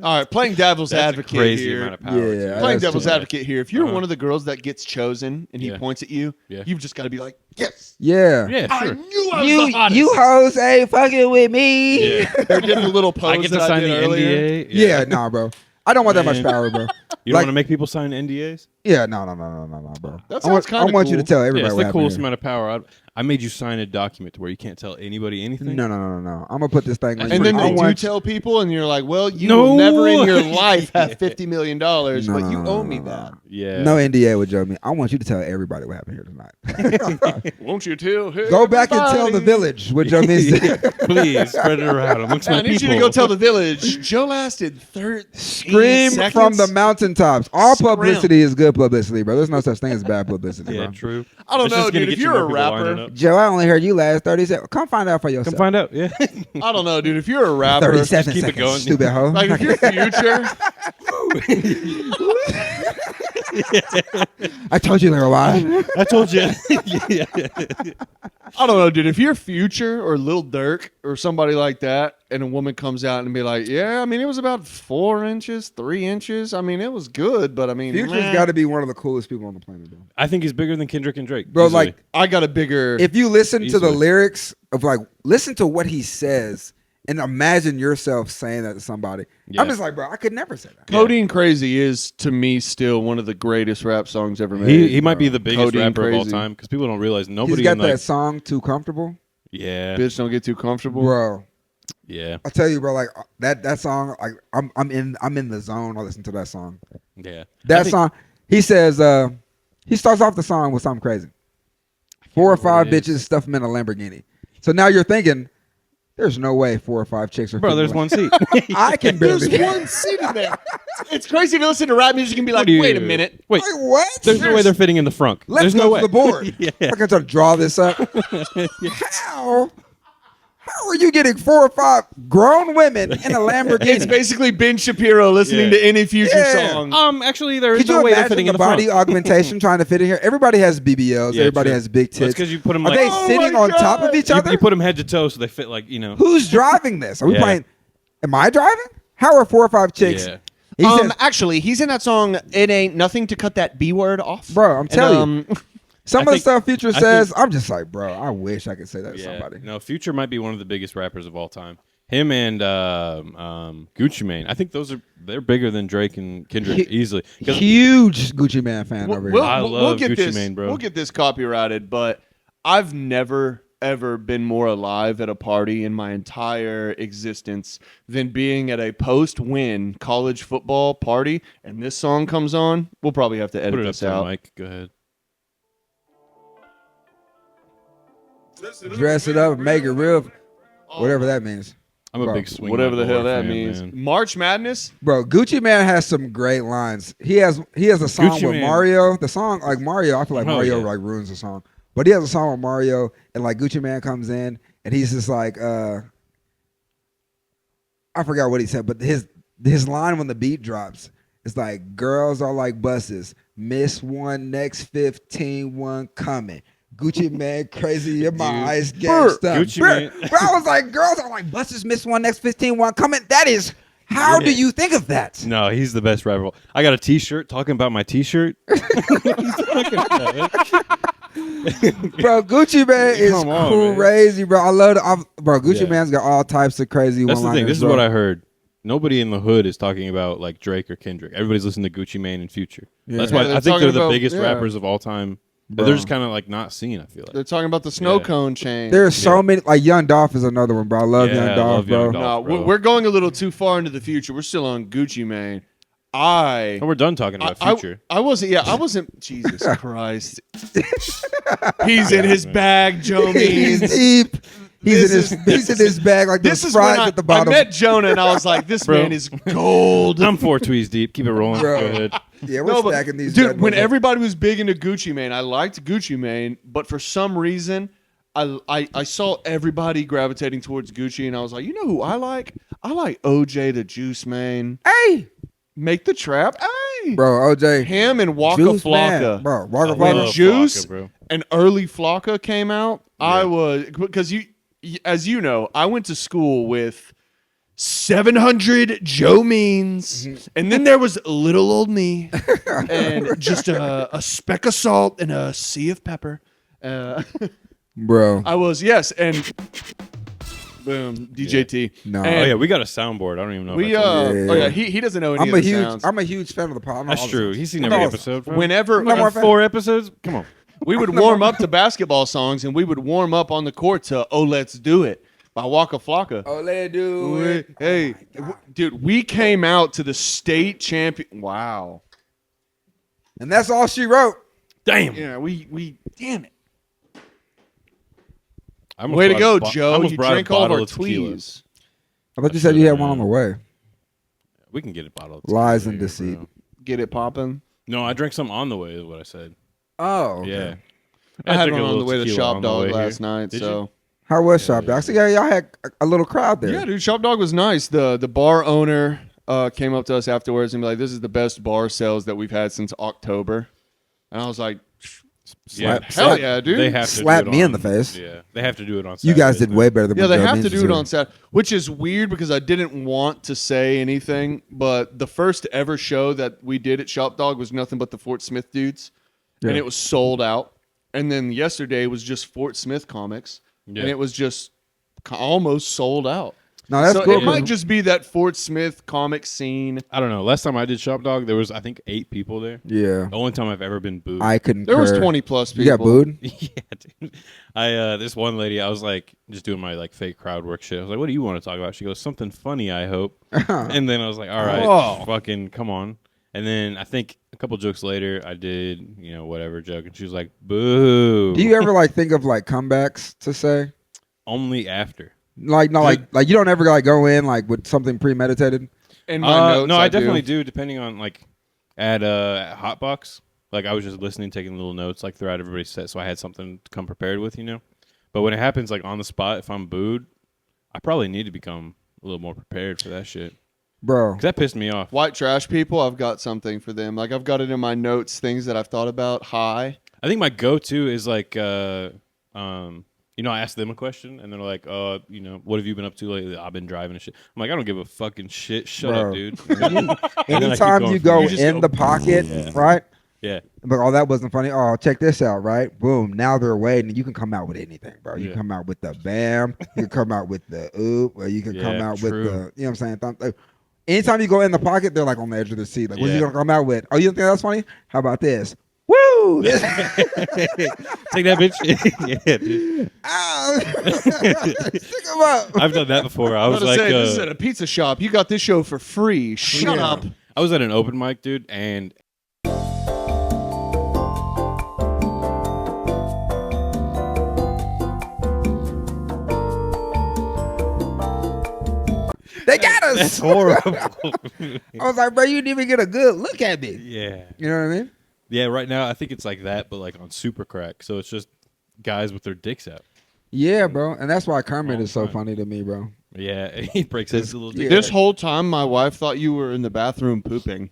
All right, playing devil's That's advocate a crazy here. amount of power. Yeah, too. Playing that's devil's too much. advocate here. If you're Uh-huh. one of the girls that gets chosen and he Yeah. points at you, Yeah. you've just got to be like, "Yes, Yeah. Yeah, I sure. knew I was the hottest." you hoes ain't fucking with me. Yeah. There did the little pose I get to that I sign did the earlier. NDA. Yeah, nah, bro. I don't want that much Man. power, bro. You don't Like- want to make people sign NDAs? Yeah, no, bro. That I want, sounds kinda I want you cool. to tell everybody Yeah, it's what the coolest happened amount of power. I made you sign a document to where you can't tell anybody anything. No. I'm gonna put this thing. That's And then pretty they cool. do tell people, and you're like, well, you No. will never in your life have $50 million, No, but you no, owe no, me no, that. no. Yeah. No NDA with Joe. I want you to tell everybody what happened here tonight. Won't you tell? Hey, Go back and tell the everybody. village what Joe means. Please spread it around amongst my I need people. you to go tell the village. Joe lasted 13 Scream seconds. from the mountaintops. All Scream. publicity is good publicity, bro. There's no such thing as bad publicity, Yeah, bro. true. I don't It's know, just gonna dude. If get you you're a more people lining rapper, up. Joe, I only heard you last 30 seconds. Come find out for yourself. Come find out. Yeah. I don't know, dude. If you're a rapper, 37 keep it seconds, going. stupid hoe. like if you're Future, I told you they were lying. I told you. Yeah. I don't know, dude. If you're Future or Lil Durk or somebody like that, and a woman comes out and be like, "Yeah, I mean, it was about 4 inches, 3 inches. I mean, it was good, but I mean, Future's got to be one of the coolest people on the planet, bro. I think he's bigger than Kendrick and Drake. Bro, easily. like, I got a bigger. if you listen to the Easily. lyrics of like, listen to what he says and imagine yourself saying that to somebody. Yeah. I'm just like, bro, I could never say that. Codeine Crazy is to me still one of the greatest rap songs ever made. he might be the biggest Codeine rapper of all Crazy. time because people don't realize He's nobody. got in, like, that song "Too Comfortable," Yeah. Bitch, don't get too comfortable. bro. Yeah. I tell you, bro, like that song, like I'm in the zone. I listen to that song. Yeah. That I think- song, he says, he starts off the song with something crazy. 4 or 5 remember what it bitches stuff him in a Lamborghini. So now you're thinking, there's no way 4 or 5 chicks are. Bro, fitting there's in one seat. I can barely. There's one seat in there. It's crazy to listen to rap music and be like, What do you- wait a minute. Wait. Like, what? There's no way they're fitting in the front. Let's There's go no to way. the board. Yeah. I can try to draw this up. How are you getting 4 or 5 grown women in a Lamborghini? It's basically Ben Shapiro listening Yeah. to any Future Yeah. song. Actually, there is Could no you way they're imagine fitting the in the body front. augmentation trying to fit in here? Everybody has BBLs. Yeah, Everybody true. has big That's tits. because you put them Are like they Oh sitting my on top of God. each other? you put them head to toe so they fit like Who's driving this? Are we Yeah. playing? Am I driving? How are 4 or 5 chicks? Yeah. He says, Actually, he's in that song, It Ain't Nothing to Cut That B Word Off. bro, I'm telling you. Some I of the think- stuff Future I says, think- I'm just like, bro, I wish I could say that to Yeah. somebody. No, Future might be one of the biggest rappers of all time. Him and Gucci Mane. I think they're bigger than Drake and Kendrick easily. 'Cause- Huge Gucci Man fan over here. I love get Gucci this, Mane, bro. We'll get this copyrighted, but I've never ever been more alive at a party in my entire existence than being at a post-win college football party, and this song comes on. We'll probably have to edit Put it up this there, out. Mike. Go ahead. Dress it up, make it real. Whatever that means. I'm a Bro, big swing. Whatever the Lord hell that fan, means. man. March Madness. Bro, Gucci Man has some great lines. He has a song Gucci with Mane. Mario. The song, like Mario, I feel like Oh, Mario yeah. like ruins the song. But he has a song with Mario, and like Gucci Man comes in, and he's just like, I forgot what he said, but his line when the beat drops, it's like, girls are like buses, miss one, next 15, one coming. Gucci Man, crazy in my Dude. eyes, gangsta. Gucci Bro, Mane. bro, I was like, girls are like buses, miss one, next 15, one coming. That is, how do you think of that? No, he's the best rapper. I got a T-shirt talking about my T-shirt. Bro, Gucci Man is Come on, man. crazy, bro. I love it. Bro, Gucci Yeah. Man's got all types of crazy That's the one-liners, thing. This is bro. what I heard. Nobody in the hood is talking about like Drake or Kendrick. Everybody's listening to Gucci Mane and Future. Yeah. That's Yeah, why they're I think they're talking the about- biggest yeah. rappers of all time. But Bro. they're just kind of like not seen. I feel like. They're talking about the snow Yeah. cone chain. There's so many. Like Young Dolph is another one, bro. I love Yeah, Young I Dolph, love bro. Young Dolph. No, bro. we're going a little too far into the future. We're still on Gucci Mane. Oh, we're done talking about Future. I wasn't. Yeah, I wasn't. Jesus Christ. He's in his bag, Joe He's means. deep. He's This in his bag like This those is when fries I, at the I bottom. met Jonah and I was like, this Bro. man is gold. I'm 4 tweets deep. Keep it rolling. Bro. Go ahead. Yeah, we're No, but, stacking these. dude, bad when boys. everybody was big into Gucci Mane, I liked Gucci Mane, but for some reason, I saw everybody gravitating towards Gucci, and I was like, you know who I like? I like OJ the Juice Mane. Hey, Make the trap. Hey, bro, OJ, him and Waka Juice Flocka. Man. Bro, Waka I When love Flocka. Juice Flocka, bro. and early Flocka came out, I Yeah. was because as you know, I went to school with 700 Joe Means, and then there was little old me, and just a speck of salt and a sea of pepper. Bro. I was and boom, DJT. No. And Oh yeah, we got a soundboard. I don't even know. we if I told you. Yeah. oh yeah, he doesn't know any of the sounds. I'm a huge fan of the pod. That's true. He's seen I'm every awesome. episode. Bro. Whenever No more fan. 4 episodes. Come on. We would warm up to basketball songs, and we would warm up on the court to "Oh Let's Do It" by Waka Flocka. Oh, let do it. Hey, dude, we came out to the state champion. Wow. And that's all she wrote. Damn. Yeah, we damn it. I almost Way to brought go, a bo- I Joe. almost You brought a drank all of bottle our tequila. tweez. I thought you said you had one on the way. We can get a bottle of Lies tequila and here, deceit. bro. Get it popping. No, I drank some on the way is what I said. Oh, okay. Yeah. I had drank one a on the little way to tequila Shop on the Dog way last here. night. Did So you? How was Shop Dog? So yeah, y'all had a little crowd there. yeah, dude, Shop Dog was nice. The bar owner came up to us afterwards and be like, "This is the best bar sales that we've had since October," and I was like, "Hell yeah, dude!" They have to Slap do it me in on- the face. Yeah, they have to do it on. You guys Saturdays did now. way better than Yeah, what they Joe have to Means do was it doing. on Saturday, which is weird because I didn't want to say anything, but the first ever show that we did at Shop Dog was nothing but the Fort Smith dudes, and Yeah. it was sold out. And then yesterday was just Fort Smith comics, Yeah. and it was just almost sold out. No, that's so cool. it might just be that Fort Smith comic scene. I don't know. Last time I did Shop Dog, there was I think 8 people there. Yeah, The only time I've ever been booed. I couldn't. There was 20 plus people. You got booed? Yeah, dude. This one lady, I was like just doing my like fake crowd work shit. I was like, "What do you want to talk about?" She goes, "Something funny, I hope." And then I was like, "All right, Oh. fucking come on." And then I think a couple jokes later, I did whatever joke, and she was like, "Boo." Do you ever like think of like comebacks to say? Only after? Like no, like you don't ever like go in like with something premeditated. In my notes, no, I definitely do. do. Depending on like at Hotbox, like I was just listening, taking little notes like throughout everybody's set, so I had something to come prepared with, But when it happens like on the spot, if I'm booed, I probably need to become a little more prepared for that shit. Bro, 'Cause that pissed me off. White trash people, I've got something for them. Like I've got it in my notes, things that I've thought about. Hi. I think my go-to is like, I ask them a question, and they're like, what have you been up to lately? I've been driving and shit. I'm like, I don't give a fucking shit. Shut Bro. up, dude. And then I keep anytime going you from go there. in the pocket, right? Yeah. But oh, that wasn't funny. Oh, check this out, right? Boom. Now they're waiting. You can come out with anything, bro. You Yeah. can come out with the bam. You can come out with the oop. Or you can come Yeah, out with true. the, you know what I'm saying? Anytime you go in the pocket, they're like on the edge of the seat. Like, what's he Yeah. gonna come out with? Oh, you don't think that's funny? How about this? Woo! Take that bitch. Yeah, dude. Ah! Stick 'em up. I've done that before. I I was was like, say, this is at a pizza shop. You got this show for free. Shut Yeah. up. I was at an open mic, dude, and They got us. that's horrible. I was like, bro, you didn't even get a good look at me. Yeah. You know what I mean? Yeah, right now I think it's like that, but like on super crack. So it's just guys with their dicks out. Yeah, bro. And that's why Kermit All is so time. funny to me, bro. Yeah, he breaks his little dick. Yeah. This whole time, my wife thought you were in the bathroom pooping.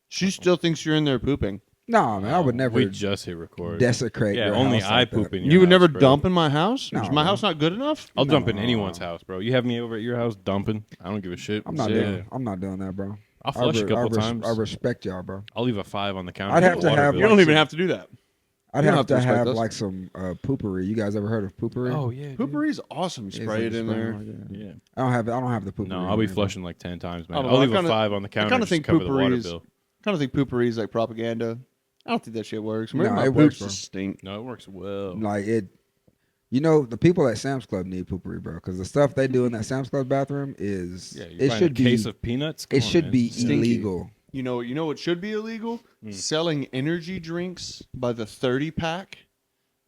She still thinks you're in there pooping. No, man, I would never We just hit record. desecrate Yeah, your only house I like poop that. in your You would house, never bro. dump in my house? No, Is my man. house not good enough? I'll dump in No. anyone's house, bro. You have me over at your house dumping. I don't give a shit. I'm not Yeah. doing. I'm not doing that, bro. I'll flush a couple I times. respect y'all, bro. I'll leave a 5 on the counter. I'd for have the to water have, bill. You don't even have to do that. I'd You don't have to respect have us. like some poopery. You guys ever heard of poopery? Oh yeah, dude. Poopery's awesome. You It's spray like it in spray there. like that. Yeah. I don't have the poopery. No, I'll be in there, bro. flushing like 10 times, I man. don't I'll know, leave I kinda- a 5 on the counter kinda just think to cover the water poopery is- bill. kind of think poopery is like propaganda. I don't think that shit works. Maybe No, my it works, poops bro. just stink. No, it works well. Like it. You know, the people at Sam's Club need poopery, bro, because the stuff they do in that Sam's Club bathroom is Yeah, you're it buying should a be case of peanuts. Come it on, should man. be Stinky. illegal. You know what should be illegal? Mm. Selling energy drinks by the 30 pack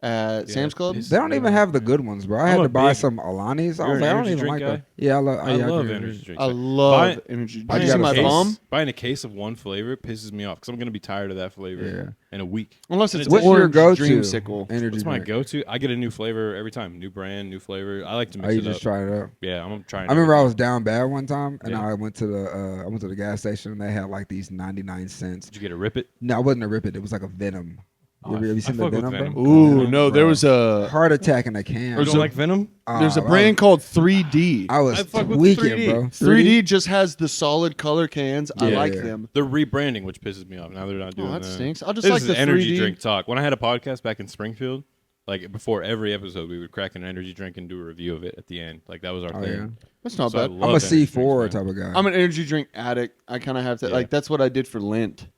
at Yeah, Sam's Club. it's- They don't even have the good ones, bro. I I'm had a to buy big- some Alani's. I You're was an like, I don't energy even drink like guy? that. Yeah, I love. I love agree. energy drinks. I love Buy- energy I drinks. You see got my a case. bum? Buying a case of one flavor pisses me off because I'm gonna be tired of that flavor Yeah. in a week. Unless it's What's your orange go-to dreamsicle. energy What's my drink? go-to? I get a new flavor every time, new brand, new flavor. I like to Oh, mix you it just up. try it out. Yeah, I'm trying. I remember I everything. was down bad one time, and Yeah. I went to the gas station, and they had like these 99 cents. Did you get a rip it? No, it wasn't a Rip It. It was like a Venom. Oh, Have you I seen the fuck with Venom, Venom. bro? Ooh, Venom, no, there bro. was a Heart attack in a can. You There's don't a- like Venom? there's a Oh, brand called 3D. I was I fuck with tweaking, 3D. bro. 3D just has the solid color cans. I Yeah, like yeah. them. They're rebranding, which pisses me off. Now they're not doing Oh, that that. stinks. I'll just This like is the energy 3D. drink talk. When I had a podcast back in Springfield, like before every episode, we would crack an energy drink and do a review of it at the end. Like that was our Oh, thing. yeah. That's not So I bad. love I'm a energy C4 drinks, man. type of guy. I'm an energy drink addict. I kind of have to Yeah. like. That's what I did for Lent.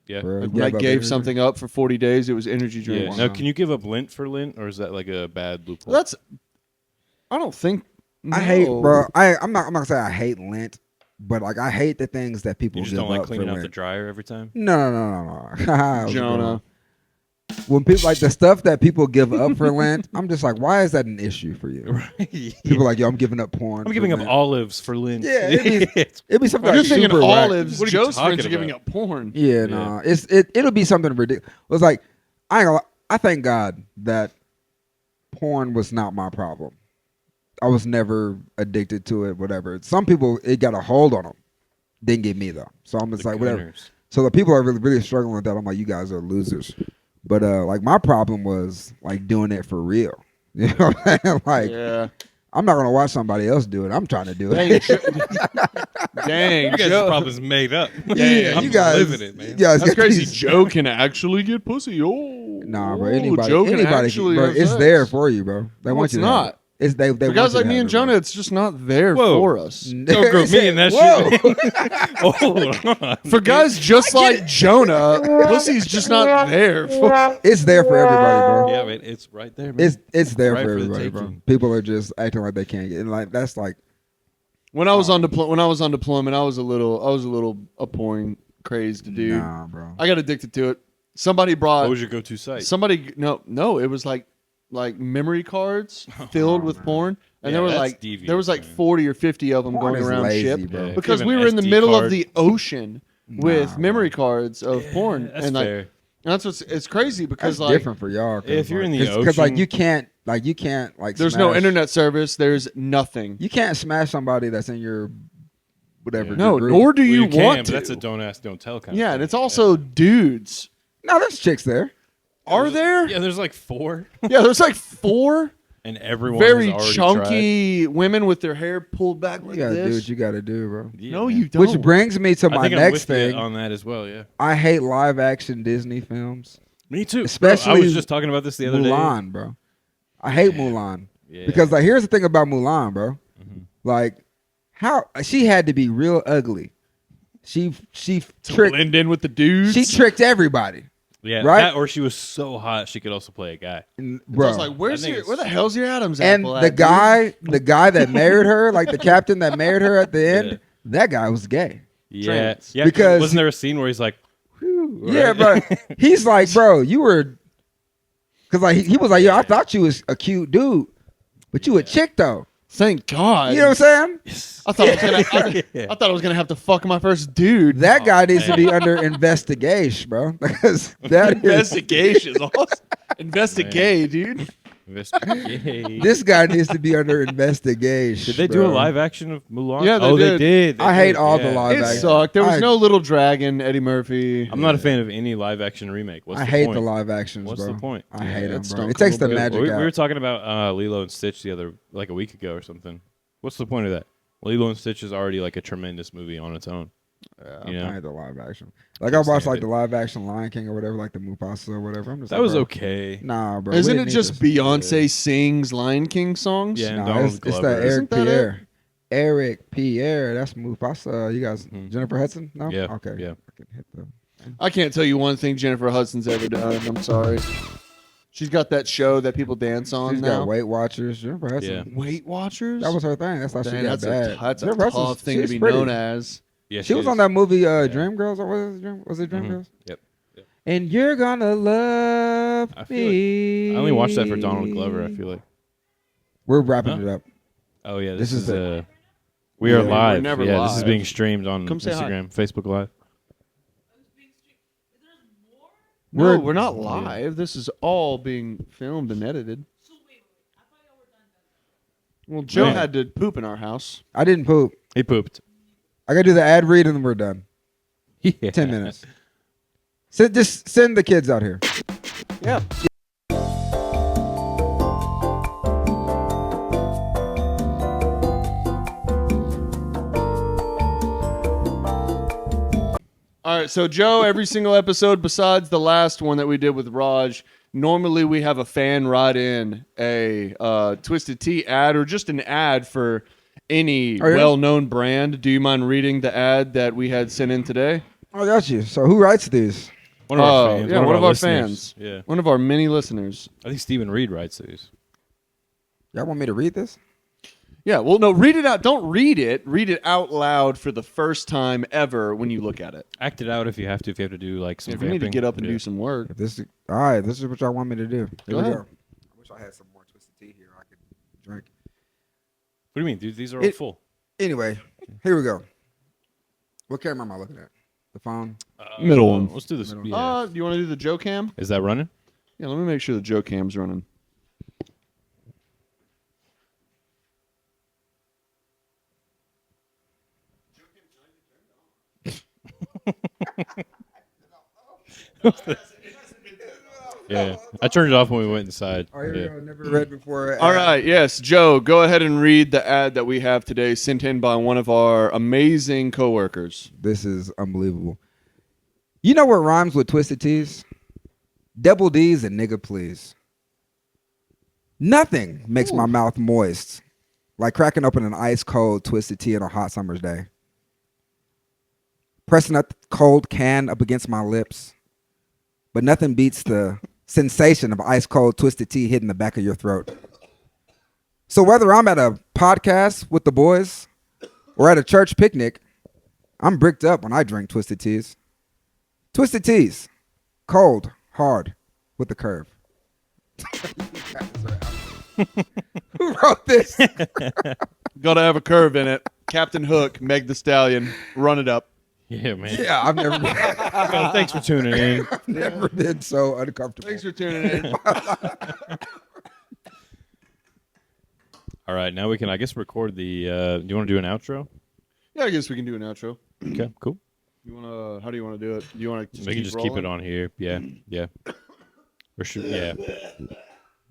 Yeah. Bro, Like you when I gave up gave energy? something up for 40 days, it was energy Yeah. drinks. Now, can you give up lint for lint, or is that like a bad loophole? That's. I don't think. I hate, no. bro. I'm not gonna say I hate lint, but like I hate the things that people you just give don't like up for cleaning out lint. the dryer every time. No. How's it Jonah. going? When people like the stuff that people give up for lint, I'm just like, why is that an issue for you? Right. People are like, yo, I'm giving up porn. I'm for giving up lint. olives for lint. Yeah, it'd be something You're like thinking super whack. olives. What are you Joe's friends talking are giving about? up porn. Yeah, Yeah. no, it'll be something ridiculous. It was like, I thank God that porn was not my problem. I was never addicted to it, whatever. Some people, it got a hold on them. Didn't get me though. So I'm just The like, whatever. Gunners. So the people are really, really struggling with that. I'm like, you guys are losers. But like my problem was like doing it for real. You know what I'm saying? Like Yeah. I'm not gonna watch somebody else do it. I'm trying to do Dang, it. Dang, You guys' Joe. problem's made up. Yeah, I'm you guys living it, man. You guys That's got crazy. these- Joe can actually get pussy. Oh, Nah, bro. oh, Anybody, Joe can anybody, actually bro. have It's sex. there for you, bro. They No, want it's you to have not. it. It's they For want guys you like to me have and it, bro. Jonah, it's just not there Whoa. for us. Don't grow me in that Whoa. shit. Hold on. For guys just like Jonah, pussy's just not there. For, It's there for everybody, bro. Yeah, man, it's right there, man. It's there Right for for the everybody, bro. taking. People are just acting like they can't get, and like that's like when I was on deployment, I was a little porn crazed dude. nah, bro. I got addicted to it. Somebody brought What was your go-to site? no, it was like memory cards filled with porn, and Yeah, there were that's like devious, there was like man. 40 or 50 of them Porn going is around lazy, ship bro. Yeah. because Give we an were in the SD middle card. of the ocean with Nah, memory cards of porn, That's and like fair. and that's what's it's crazy because That's like different for y'all. If you're in the because like ocean- you can't like there's no smash- internet service, there's nothing. You can't smash somebody that's in your whatever. Yeah. No, your group. nor do you can, want but to. that's a don't ask, don't tell kind of Yeah, thing. and it's also dudes. No, there's chicks there. Are there? Yeah, there's like 4, Yeah, there's like 4 and everyone very has already chunky women with their hair pulled back You like gotta do this. what you gotta do, bro. Tried. Yeah, No, man. you don't. Which brings me to I my think I'm next with you thing. on that as well. Yeah, I hate live action Disney films, me too. Especially Bro, I was just talking about this the other Mulan, bro. I hate Mulan day. Yeah. because like here's the thing about Mulan, bro. Mhm. Like how she had to be real ugly. She To tricked blend in with the dudes. she tricked everybody, yeah, right? that, or she was so hot she could also play a guy. bro. I was like, I think where the it's- hell's your Adam's And apple the at, dude? guy that married her, like the captain that married her at the end, Yeah. that guy was gay. Yeah, Trans. yeah. Because- wasn't there a scene where he's like, "Whew," right? Yeah, bro. He's like, bro, you were, because like he was like, yo, I thought you was a cute dude, but you a chick though. Thank God. You know what I'm saying? I thought I thought I was gonna have to fuck my first dude. That guy needs to man. be under investigation, bro. Because that is, Investigations. Investigate, dude. Investigate. this guy needs to be under investigation. Did they do a bro. live action of Mulan? Yeah, they oh, did. they did. They I hate did, all the yeah. live It action. sucked. There was I- no little dragon, Eddie Murphy. I'm not a fan of any live action remake. What's I the hate point? the live actions, What's bro. the point? I Yeah, hate it them, bro. stunk It takes a the little bit. magic We out. were talking about Lilo and Stitch like a week ago or something. What's the point of that? Lilo and Stitch is already like a tremendous movie on its own. You know? I hate the live action. Like I watched like the live action Lion King or whatever, like the Mufasa or whatever. I'm just That like, was bro, okay. Nah, bro. we Isn't didn't it need just this. Beyonce sings Lion King songs? Yeah. and Nah, Donald it's Glover. that Eric Isn't that Pierre. Eric Pierre. That's Mufasa. You guys, Mhm. Jennifer Hudson? No. Yeah, Okay. yeah. I can hit the. I can't tell you one thing Jennifer Hudson's ever done. I'm sorry. She's got that show that people dance on She's now. got Weight Watchers. Jennifer Hudson. Yeah. Weight Watchers? That was her thing. That's how she Dang, got that's bad. that's a Jennifer Hudson's- tough thing to she's be pretty. known as. Yeah, She was is. on that movie Dreamgirls. Or was it Mhm. Dreamgirls? Yep. And you're gonna love I feel me. I only watched that for Donald Glover. I feel like. We're wrapping Huh? it up. Oh yeah, This this is is we are Yeah, we're live. never Yeah, this is live. being streamed on Come say hi. Instagram, Facebook Live. No, we're not live. This is all being filmed and edited. Well, Joe Man. had to poop in our house. I didn't poop. He pooped. I gotta do the ad read and then we're done. Yeah. 10 minutes. Just send the kids out here. Yeah. All right, so Joe, every single episode besides the last one that we did with Raj, normally we have a fan write in a Twisted Tea ad or just an ad for any Oh, yeah? well-known brand. Do you mind reading the ad that we had sent in today? I got you. So who writes these? One of our fans. Yeah, one of our listeners. fans. Yeah. One of our many listeners. I think Stephen Reed writes these. Y'all want me to read this? Yeah, well, no, read it out. Don't read it. Read it out loud for the first time ever when you look at it. Act it out if you have to. If you have to do like some If you need to vamping. get up and Yeah. do some work. If this is, all right, this is what y'all want me to do. Here Go we ahead. go. I wish I had some more twisted tea here I could drink. What do you mean, dude? These are all full. Anyway, here we go. What camera am I looking at? The phone? Middle one. Let's do this. Middle. Yeah. Do you want to do the Joe cam? Is that running? Yeah, let me make sure the Joe cam's running. Yeah. I turned it off when we went inside. Oh, here we Yeah. go. Never read before. All right, yes, Joe, go ahead and read the ad that we have today, sent in by one of our amazing coworkers. This is unbelievable. You know what rhymes with twisted teas? Double D's and nigga please. Nothing makes my mouth moist like cracking open an ice cold twisted tea on a hot summer's day. Pressing that cold can up against my lips. But nothing beats the sensation of ice cold twisted tea hitting the back of your throat. So whether I'm at a podcast with the boys or at a church picnic, I'm bricked up when I drink twisted teas. Twisted teas, cold, hard, with a curve. Who wrote this? Got to have a curve in it. Captain Hook, Meg the Stallion, run it up. Yeah, man. Yeah, I've never, Well, thanks for tuning in. never been so uncomfortable. Thanks for tuning in. All right, now we can, I guess, record the. Do you want to do an outro? Yeah, I guess we can do an outro. Okay, cool. You wanna? How do you want to do it? Do you want to? We can just keep it on here. Yeah, yeah. Or should, yeah.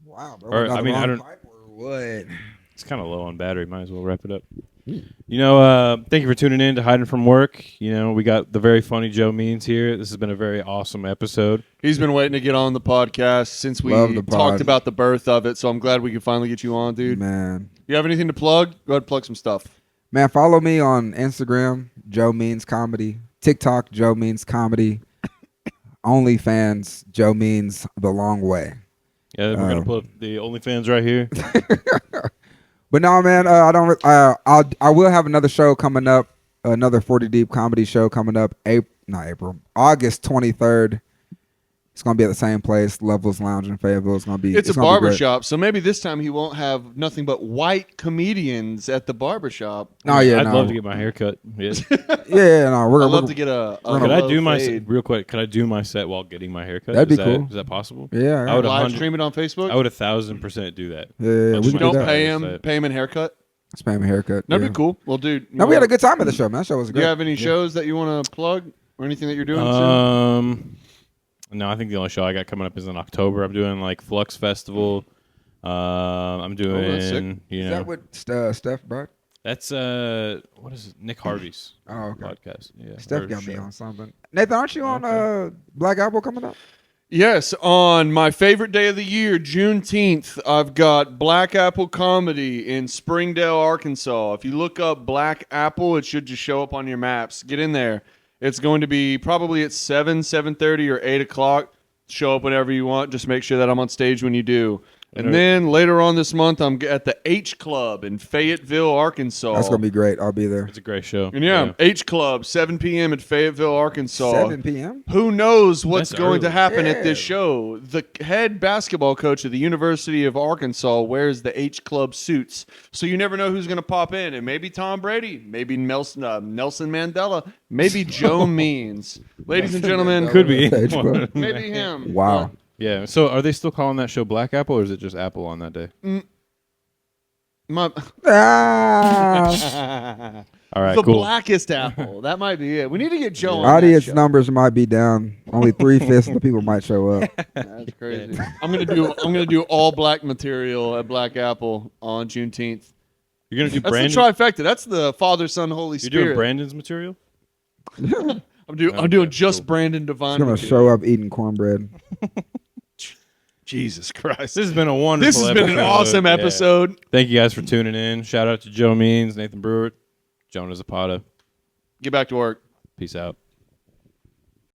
Wow, bro. Or, We're down I the mean, I wrong don't- pipe or what? It's kind of low on battery. Might as well wrap it up. You know, thank you for tuning in to Hiding from Work. You know, we got the very funny Joe Means here. This has been a very awesome episode. He's been waiting to get on the podcast since we Love the pod. talked about the birth of it. So I'm glad we could finally get you on, dude. Man. You have anything to plug? Go ahead and plug some stuff. Man, follow me on Instagram, Joe Means Comedy. TikTok, Joe Means Comedy. OnlyFans, Joe Means The Long Way. Yeah, we're gonna put the OnlyFans right here. But no, man, I don't. I will have another show coming up, another 40 Deep comedy show coming up. August 23rd. It's gonna be at the same place, Levels Lounge in Fayetteville. It's gonna be. It's a gonna be great. barbershop, so maybe this time he won't have nothing but white comedians at the barbershop. Oh yeah, I'd no. love to get my hair cut. Yeah. Yeah, no, we're I'd gonna love to get a Could I low do my fade. real quick? Could I do my set while getting my hair cut? That'd be Is that- cool. Is that possible? Yeah, I would live 100 stream it on Facebook. I would 1,000% do that. yeah, we just can do Don't that. pay Is him. that- Pay him in haircut. Let's pay him a haircut. That'd yeah. be cool. Well, dude. No, we had a good time at the show, man. That show was Do great. you have any shows that you want to plug or anything that you're doing? soon? No, I think the only show I got coming up is in October. I'm doing like Flux Festival. I'm doing, that's sick. you Is know, that what Steph brought? that's what is it? Nick Harvey's Oh, okay. podcast. Yeah, Steph or got me show. on something. Nathan, aren't you on Black Apple coming up? Yes, on my favorite day of the year, Juneteenth, I've got Black Apple Comedy in Springdale, Arkansas. If you look up Black Apple, it should just show up on your maps. Get in there. It's going to be probably at 7, 7:30, or 8 o'clock. Show up whenever you want. Just make sure that I'm on stage when you do. And then later on this month, I'm at the H Club in Fayetteville, Arkansas. That's gonna be great. I'll be there. It's a great show. And yeah, H Club, 7 p.m. at Fayetteville, Arkansas. 7 p.m. Who knows what's That's going to early. happen at Yeah. this show? The head basketball coach of the University of Arkansas wears the H Club suits. So you never know who's going to pop in. It may be Tom Brady, maybe Nelson Mandela, maybe Joe Means. Ladies and gentlemen, Could be. H Club. maybe him. Wow. Yeah. So are they still calling that show Black Apple, or is it just Apple on that day? My, Ah. All right. the Cool. blackest apple. That might be it. We need to get Joe on that Audience show. numbers might be down. Only 3/5 of the people might show up. That's crazy. I'm gonna do all black material at Black Apple on Juneteenth. You're gonna do That's Brandon. the trifecta. That's the Father, Son, Holy You're Spirit. doing Brandon's material. I'm doing Okay, just cool. Brandon Devine. He's gonna material. show up eating cornbread. Jesus Christ. This has been a wonderful. This has been an episode. awesome Yeah. episode. Thank you guys for tuning in. Shout out to Joe Means, Nathan Brewer, Jonah Zapata. Get back to work. Peace out.